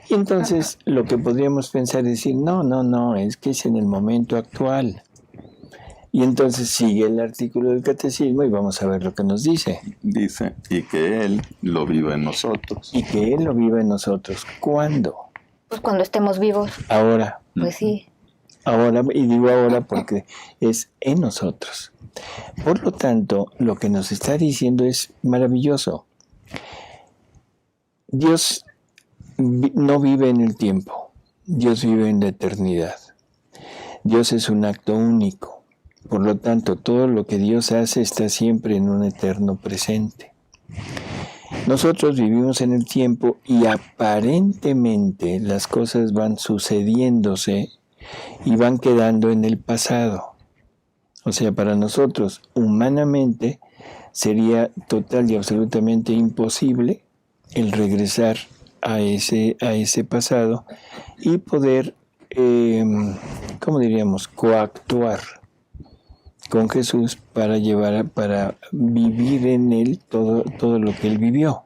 Y entonces lo que podríamos pensar es decir, no, es que es en el momento actual. Y entonces sigue el artículo del catecismo y vamos a ver lo que nos dice. Dice, y que Él lo viva en nosotros. Y que Él lo viva en nosotros. ¿Cuándo? Pues cuando estemos vivos. Ahora. Pues sí. Ahora, y digo ahora porque es en nosotros. Por lo tanto, lo que nos está diciendo es maravilloso. Dios no vive en el tiempo, Dios vive en la eternidad. Dios es un acto único, por lo tanto todo lo que Dios hace está siempre en un eterno presente. Nosotros vivimos en el tiempo y aparentemente las cosas van sucediéndose y van quedando en el pasado. O sea, para nosotros humanamente sería total y absolutamente imposible el regresar a ese pasado y poder, ¿cómo diríamos?, coactuar con Jesús para vivir en Él todo lo que Él vivió.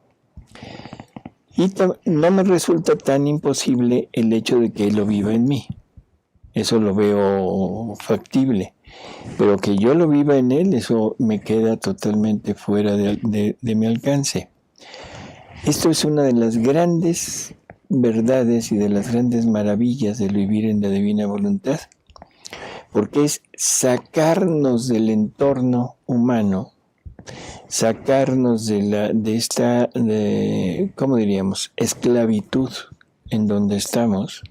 Y no me resulta tan imposible el hecho de que Él lo viva en mí. Eso lo veo factible. Pero que yo lo viva en Él, eso me queda totalmente fuera de mi alcance. Esto es una de las grandes verdades y de las grandes maravillas del vivir en la divina voluntad, porque es sacarnos del entorno humano, sacarnos de esta, ¿cómo diríamos?, esclavitud en donde estamos.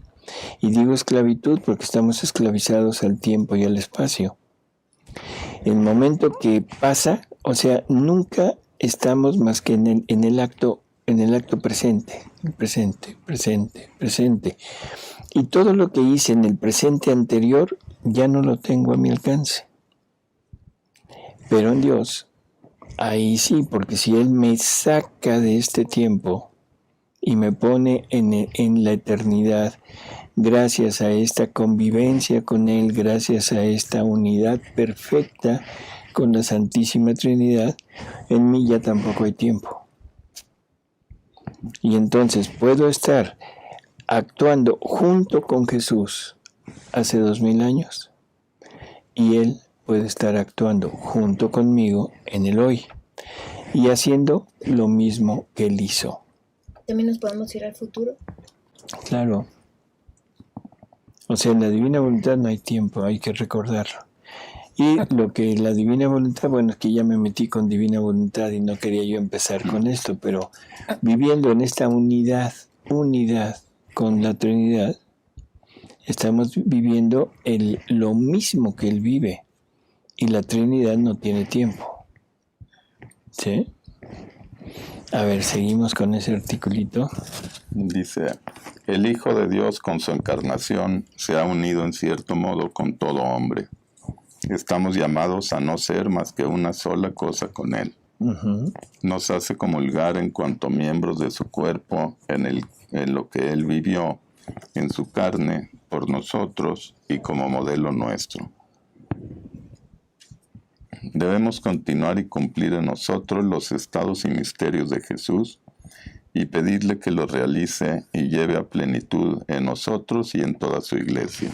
Y digo esclavitud porque estamos esclavizados al tiempo y al espacio. El momento que pasa, o sea, nunca estamos más que en el acto presente. Y todo lo que hice en el presente anterior ya no lo tengo a mi alcance. Pero en Dios, ahí sí, porque si Él me saca de este tiempo y me pone en la eternidad, gracias a esta convivencia con Él, gracias a esta unidad perfecta con la Santísima Trinidad, en mí ya tampoco hay tiempo. Y entonces puedo estar actuando junto con Jesús hace 2000 años y Él puede estar actuando junto conmigo en el hoy y haciendo lo mismo que Él hizo. ¿También nos podemos ir al futuro? Claro. O sea, en la divina voluntad no hay tiempo, hay que recordarlo. Y lo que la divina voluntad, bueno, es que ya me metí con divina voluntad y no quería yo empezar con esto, pero viviendo en esta unidad con la Trinidad, Estamos viviendo lo mismo que Él vive. Y la Trinidad no tiene tiempo. ¿Sí? A ver, seguimos con ese articulito. Dice, el Hijo de Dios con su encarnación se ha unido en cierto modo con todo hombre. Estamos llamados a no ser más que una sola cosa con Él. Uh-huh. Nos hace comulgar en cuanto miembros de su cuerpo, en lo que Él vivió en su carne por nosotros y como modelo nuestro. Debemos continuar y cumplir en nosotros los estados y misterios de Jesús y pedirle que los realice y lleve a plenitud en nosotros y en toda su iglesia.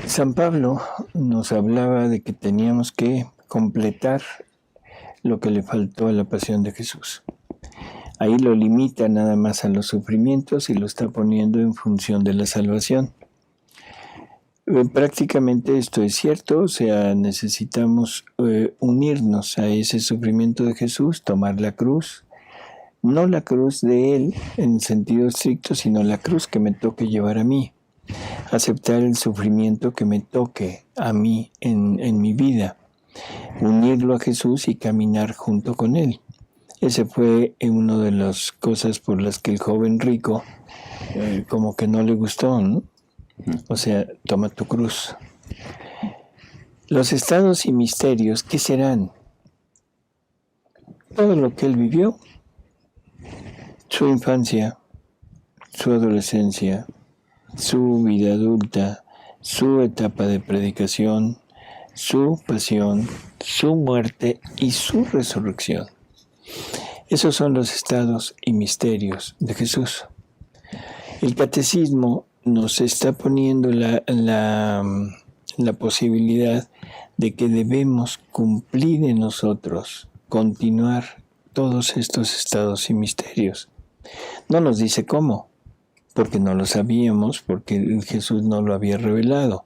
San Pablo nos hablaba de que teníamos que completar lo que le faltó a la pasión de Jesús. Ahí lo limita nada más a los sufrimientos y lo está poniendo en función de la salvación. Prácticamente esto es cierto, o sea, necesitamos unirnos a ese sufrimiento de Jesús, tomar la cruz, no la cruz de Él en sentido estricto, sino la cruz que me toque llevar a mí, aceptar el sufrimiento que me toque a mí en mi vida, unirlo a Jesús y caminar junto con Él. Ese fue una de las cosas por las que el joven rico como que no le gustó, ¿no? O sea, toma tu cruz. Los estados y misterios, ¿qué serán? Todo lo que él vivió, su infancia, su adolescencia, su vida adulta, su etapa de predicación, su pasión, su muerte y su resurrección. Esos son los estados y misterios de Jesús. El catecismo nos está poniendo la posibilidad de que debemos cumplir en nosotros, continuar todos estos estados y misterios. No nos dice cómo, porque no lo sabíamos, porque Jesús no lo había revelado,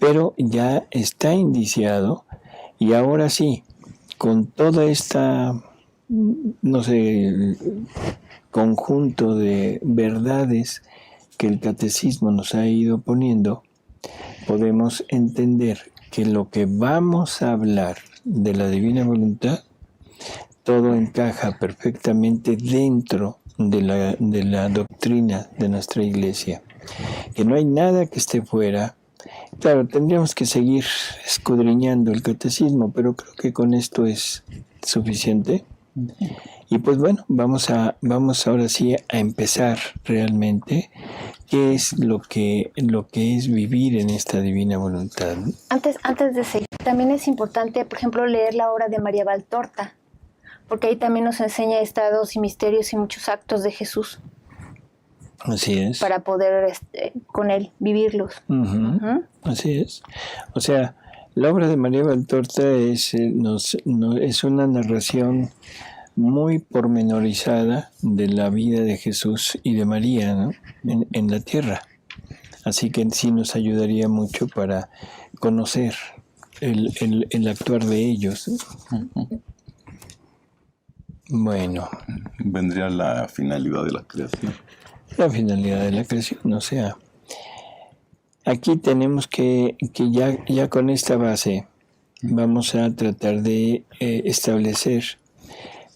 pero ya está indiciado y ahora sí, con toda esta, conjunto de verdades que el catecismo nos ha ido poniendo, podemos entender que lo que vamos a hablar de la divina voluntad, todo encaja perfectamente dentro de la doctrina de nuestra iglesia, que no hay nada que esté fuera. Claro, tendríamos que seguir escudriñando el catecismo, pero creo que con esto es suficiente. Y pues bueno, vamos ahora sí a empezar realmente qué es lo que es vivir en esta divina voluntad. Antes de seguir, también es importante, por ejemplo, leer la obra de María Valtorta, porque ahí también nos enseña estados y misterios y muchos actos de Jesús. Así es. Para poder con él vivirlos. Uh-huh. Uh-huh. Así es. O sea, la obra de María Valtorta es una narración muy pormenorizada de la vida de Jesús y de María, ¿no? en la tierra. Así que sí nos ayudaría mucho para conocer el actuar de ellos. Bueno. Vendría la finalidad de la creación. La finalidad de la creación, o sea, aquí tenemos que ya con esta base vamos a tratar de establecer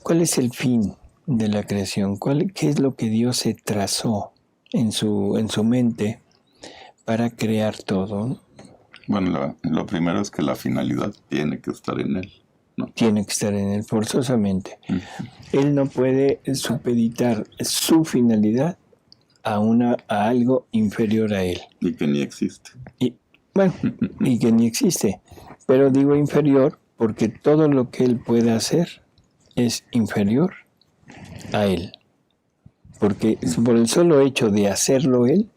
cuál es el fin de la creación, qué es lo que Dios se trazó en su mente para crear todo. Bueno, lo primero es que la finalidad tiene que estar en Él, ¿no? Tiene que estar en Él, forzosamente. Uh-huh. Él no puede supeditar su finalidad a algo inferior a Él. Y que ni existe. Y que ni existe. Pero digo inferior porque todo lo que Él puede hacer es inferior a Él. Porque por el solo hecho de hacerlo Él,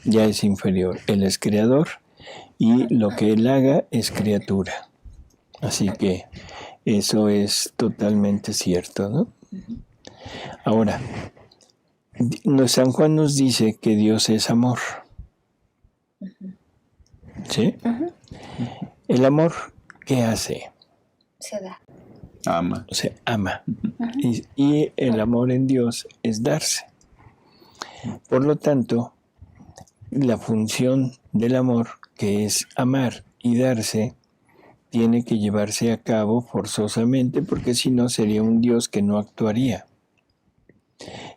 ya es inferior. Él es creador y lo que Él haga es criatura. Así que eso es totalmente cierto, ¿no? Ahora, San Juan nos dice que Dios es amor. ¿Sí? Uh-huh. El amor, ¿qué hace? Se da. Ama. O sea, ama. Uh-huh. Y el amor en Dios es darse. Por lo tanto, la función del amor, que es amar y darse, tiene que llevarse a cabo forzosamente, porque si no sería un Dios que no actuaría.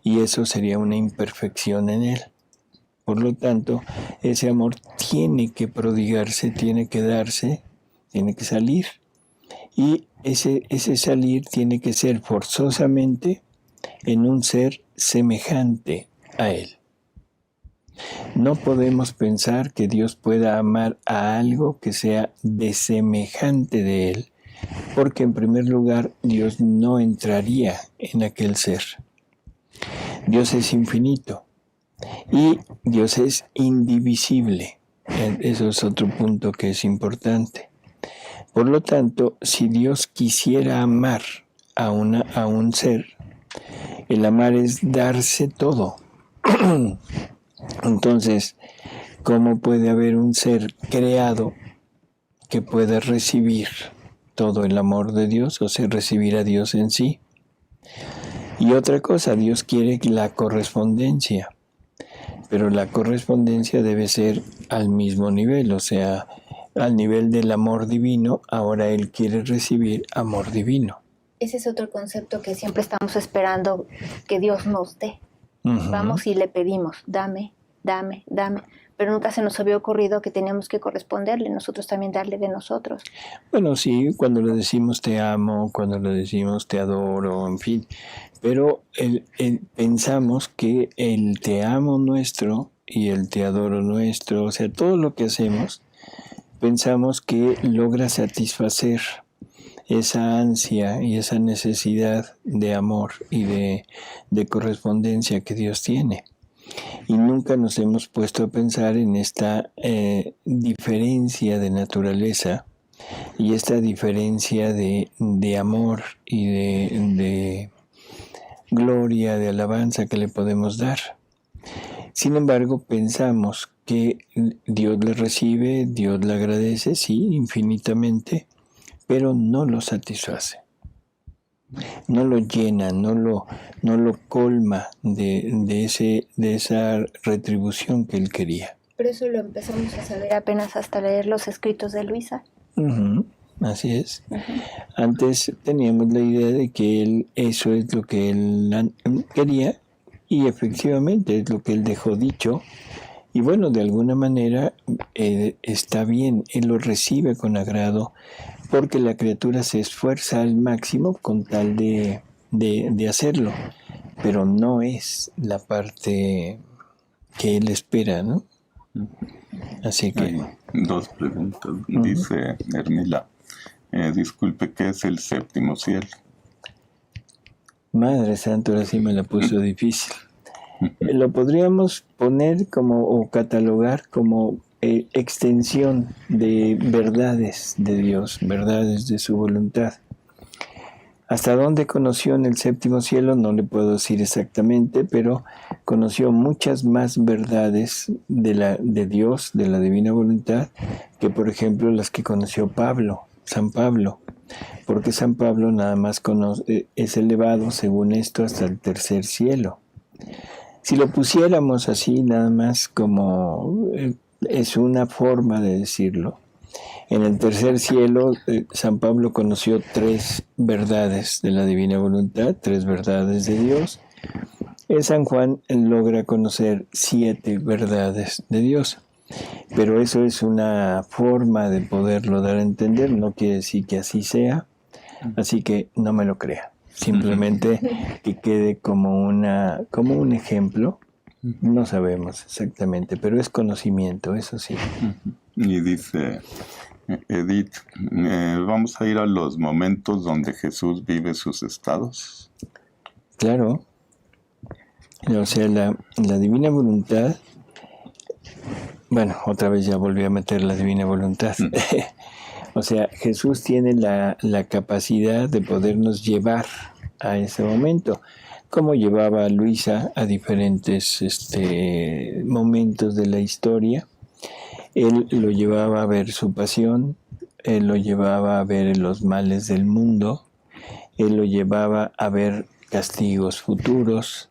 Y eso sería una imperfección en él. Por lo tanto, ese amor tiene que prodigarse, tiene que darse, tiene que salir. Y ese salir tiene que ser forzosamente en un ser semejante a él. No podemos pensar que Dios pueda amar a algo que sea desemejante de él, porque en primer lugar Dios no entraría en aquel ser. Dios es infinito y Dios es indivisible. Eso es otro punto que es importante. Por lo tanto, si Dios quisiera amar a un ser, el amar es darse todo. Entonces, ¿cómo puede haber un ser creado que pueda recibir todo el amor de Dios, o sea, recibir a Dios en sí? Y otra cosa, Dios quiere la correspondencia, pero la correspondencia debe ser al mismo nivel, o sea, al nivel del amor divino. Ahora Él quiere recibir amor divino. Ese es otro concepto que siempre estamos esperando que Dios nos dé. Uh-huh. Vamos y le pedimos, dame, dame, dame. Pero nunca se nos había ocurrido que teníamos que corresponderle, nosotros también darle de nosotros. Bueno, sí, cuando le decimos te amo, cuando le decimos te adoro, en fin. Pero pensamos que el te amo nuestro y el te adoro nuestro, o sea, todo lo que hacemos, pensamos que logra satisfacer esa ansia y esa necesidad de amor y de correspondencia que Dios tiene. Y nunca nos hemos puesto a pensar en esta diferencia de naturaleza y esta diferencia de amor y de gloria, de alabanza que le podemos dar. Sin embargo, pensamos que Dios le recibe, Dios le agradece, sí, infinitamente, pero no lo satisface. No lo llena, no lo colma de esa retribución que él quería. Pero eso lo empezamos a saber apenas hasta leer los escritos de Luisa. Uh-huh, así es. Uh-huh. Antes teníamos la idea de que eso es lo que él quería, y efectivamente es lo que él dejó dicho. Y bueno, de alguna manera está bien, él lo recibe con agrado, porque la criatura se esfuerza al máximo con tal de hacerlo, pero no es la parte que él espera, ¿no? Así que... Hay dos preguntas. Uh-huh. Dice Hermila, disculpe, ¿qué es el séptimo cielo? Madre Santa, ahora sí me la puso difícil. Lo podríamos poner o catalogar como extensión de verdades de Dios, verdades de su voluntad. ¿Hasta dónde conoció en el séptimo cielo? No le puedo decir exactamente, pero conoció muchas más verdades de Dios, de la divina voluntad, que por ejemplo las que conoció San Pablo. Porque San Pablo nada más es elevado, según esto, hasta el tercer cielo. Si lo pusiéramos así, nada más como es una forma de decirlo. En el tercer cielo, San Pablo conoció 3 verdades de la divina voluntad, 3 verdades de Dios. San Juan logra conocer 7 verdades de Dios. Pero eso es una forma de poderlo dar a entender, no quiere decir que así sea, así que no me lo crea. Simplemente que quede como un ejemplo, no sabemos exactamente, pero es conocimiento, eso sí. Y dice Edith, ¿vamos a ir a los momentos donde Jesús vive sus estados? Claro. O sea, la divina voluntad, bueno, otra vez ya volví a meter la divina voluntad. O sea, Jesús tiene la capacidad de podernos llevar a ese momento, como llevaba a Luisa a diferentes momentos de la historia. Él lo llevaba a ver su pasión, él lo llevaba a ver los males del mundo, él lo llevaba a ver castigos futuros,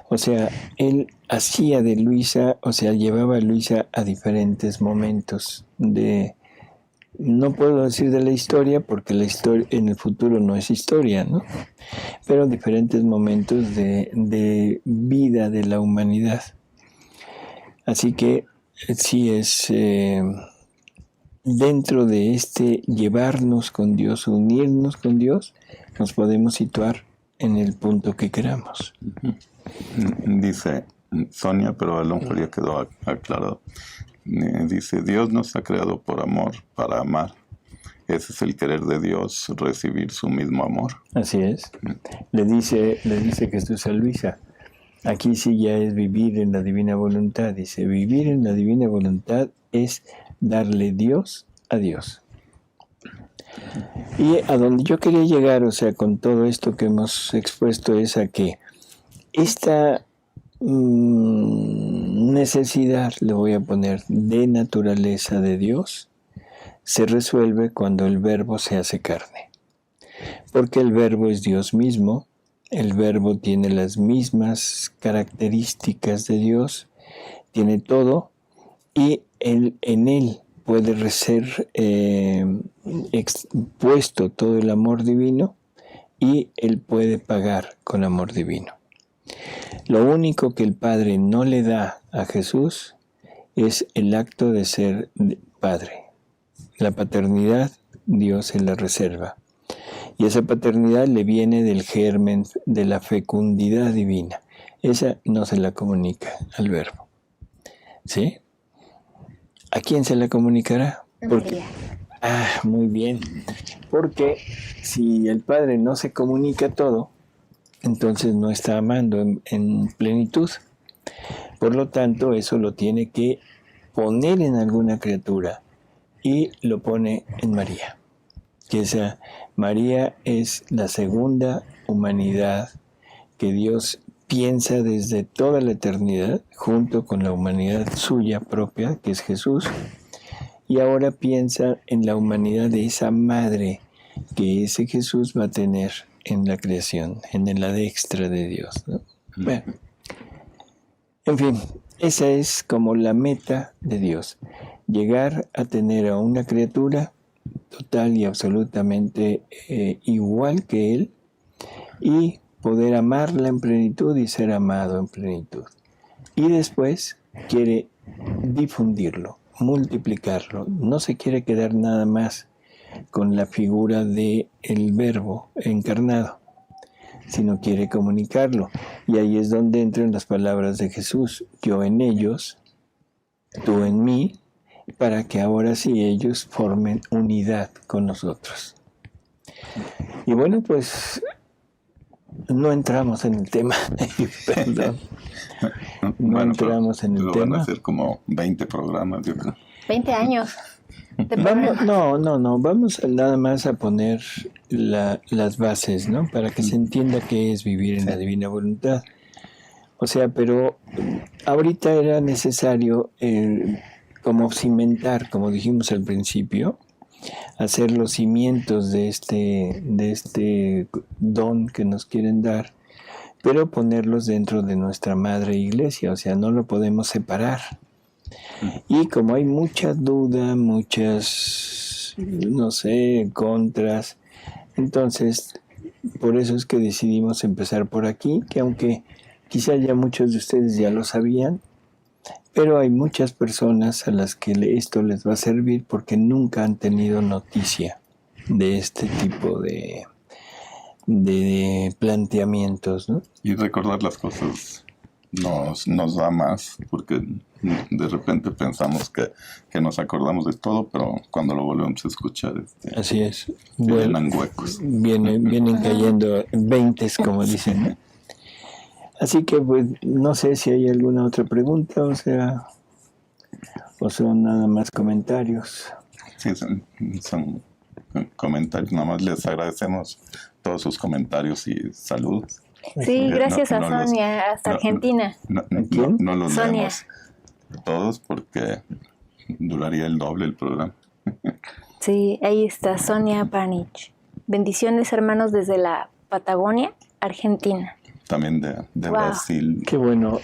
O sea, él hacía de Luisa, o sea, llevaba a Luisa a diferentes momentos de, no puedo decir de la historia, porque la historia en el futuro no es historia, ¿no? Pero diferentes momentos de vida de la humanidad. Así que sí es dentro de este llevarnos con Dios, unirnos con Dios, nos podemos situar en el punto que queramos. Dice Sonia, pero a lo mejor ya quedó aclarado. Dice, Dios nos ha creado por amor, para amar. Ese es el querer de Dios, recibir su mismo amor. Así es. Le dice Jesús a Luisa, aquí sí ya es vivir en la divina voluntad. Dice, vivir en la divina voluntad es darle Dios a Dios. Y a donde yo quería llegar, o sea, con todo esto que hemos expuesto, es a que esta necesidad, le voy a poner, de naturaleza de Dios, se resuelve cuando el Verbo se hace carne. Porque el Verbo es Dios mismo, el Verbo tiene las mismas características de Dios, tiene todo, y en él puede ser expuesto todo el amor divino, y él puede pagar con amor divino. Lo único que el Padre no le da a Jesús es el acto de ser Padre. La paternidad Dios se la reserva. Y esa paternidad le viene del germen de la fecundidad divina. Esa no se la comunica al Verbo. ¿Sí? ¿A quién se la comunicará? Porque, muy bien. Porque si el Padre no se comunica todo, entonces no está amando en plenitud. Por lo tanto, eso lo tiene que poner en alguna criatura y lo pone en María. Que esa María es la segunda humanidad que Dios piensa desde toda la eternidad, junto con la humanidad suya propia, que es Jesús, y ahora piensa en la humanidad de esa madre que ese Jesús va a tener en la creación, en el lado extra de Dios, ¿no? Bueno, en fin, esa es como la meta de Dios, llegar a tener a una criatura total y absolutamente igual que Él y poder amarla en plenitud y ser amado en plenitud. Y después quiere difundirlo, multiplicarlo, no se quiere quedar nada más con la figura de el Verbo encarnado, sino quiere comunicarlo. Y ahí es donde entran las palabras de Jesús, yo en ellos, tú en mí, para que ahora sí ellos formen unidad con nosotros. Y bueno, pues no entramos en el tema, perdón. No entramos en el tema. Van a ser como 20 programas, yo creo. 20 años. Vamos nada más a poner las bases, ¿no? Para que se entienda qué es vivir en la divina voluntad. O sea, pero ahorita era necesario como cimentar, como dijimos al principio, hacer los cimientos de este don que nos quieren dar, pero ponerlos dentro de nuestra madre iglesia, o sea, no lo podemos separar. Y como hay mucha duda, muchas, no sé, contras, entonces por eso es que decidimos empezar por aquí, que aunque quizá ya muchos de ustedes ya lo sabían, pero hay muchas personas a las que esto les va a servir porque nunca han tenido noticia de este tipo de planteamientos, ¿no? Y recordar las cosas nos da más, porque de repente pensamos que nos acordamos de todo, pero cuando lo volvemos a escuchar, así es, llenan huecos. Vienen cayendo 20, como dicen, ¿no? Así que, pues, no sé si hay alguna otra pregunta, o son nada más comentarios. Sí, son comentarios, nada más les agradecemos todos sus comentarios y saludos. Sí, gracias a Sonia, hasta Argentina. No los Sonia. leemos todos porque duraría el doble el programa. Sí, ahí está Sonia Panich. Bendiciones, hermanos, desde la Patagonia, Argentina. también de Wow. Brasil. Qué bueno.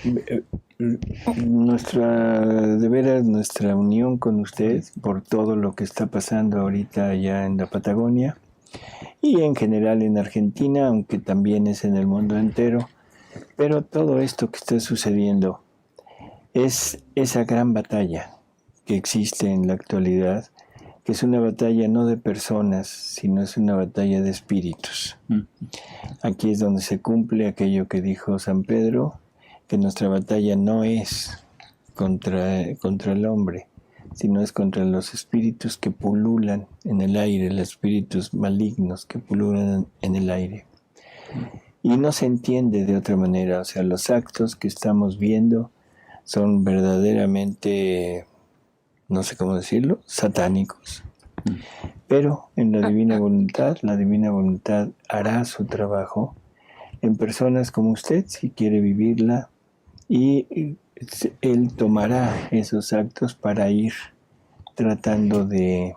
De veras, nuestra unión con usted por todo lo que está pasando ahorita allá en la Patagonia y en general en Argentina, aunque también es en el mundo entero. Pero todo esto que está sucediendo es esa gran batalla que existe en la actualidad, que es una batalla no de personas, sino es una batalla de espíritus. Aquí es donde se cumple aquello que dijo San Pedro, que nuestra batalla no es contra el hombre, sino es contra los espíritus que pululan en el aire, los espíritus malignos que pululan en el aire. Y no se entiende de otra manera, o sea, los actos que estamos viendo son verdaderamente, no sé cómo decirlo, satánicos. Pero en la divina voluntad hará su trabajo en personas como usted, si quiere vivirla, y él tomará esos actos para ir tratando de,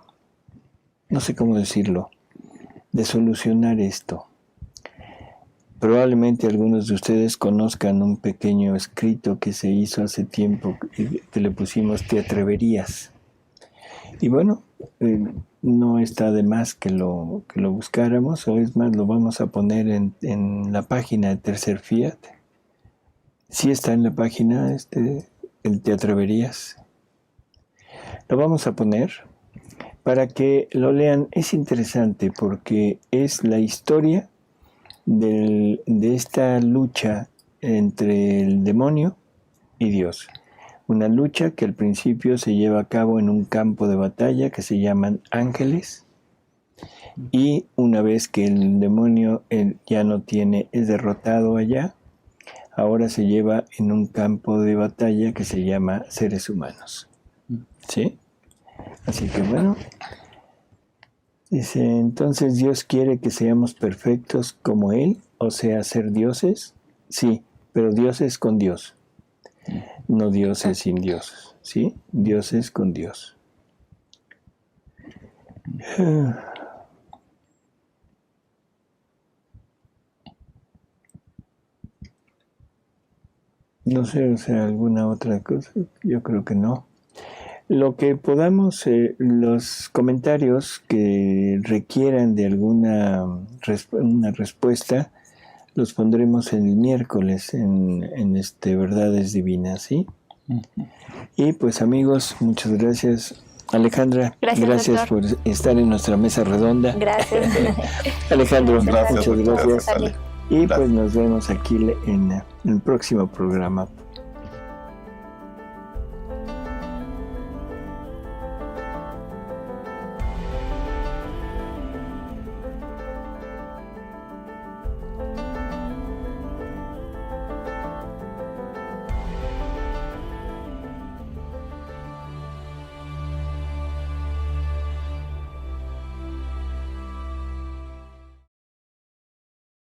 no sé cómo decirlo, de solucionar esto. Probablemente algunos de ustedes conozcan un pequeño escrito que se hizo hace tiempo, que le pusimos Te atreverías. Y bueno, no está de más que lo buscáramos, o es más, lo vamos a poner en la página de Tercer Fiat. Sí está en la página el Te atreverías. Lo vamos a poner para que lo lean. Es interesante porque es la historia de esta lucha entre el demonio y Dios. Una lucha que al principio se lleva a cabo en un campo de batalla que se llaman ángeles, y una vez que el demonio ya no es derrotado allá, ahora se lleva en un campo de batalla que se llama seres humanos. ¿Sí? Así que bueno, dice, entonces Dios quiere que seamos perfectos como Él, o sea, ser dioses. Sí, pero dioses con Dios. No dioses sin Dios, ¿sí? Dioses con Dios. No sé, o sea, alguna otra cosa. Yo creo que no. Lo que podamos, los comentarios que requieran de una respuesta, los pondremos el miércoles en Verdades Divinas, ¿sí? Y pues amigos, muchas gracias. Alejandra, gracias por estar en nuestra mesa redonda. Gracias. Alejandro, Gracias, muchas gracias. Ale. Y Gracias. pues nos vemos aquí en el próximo programa.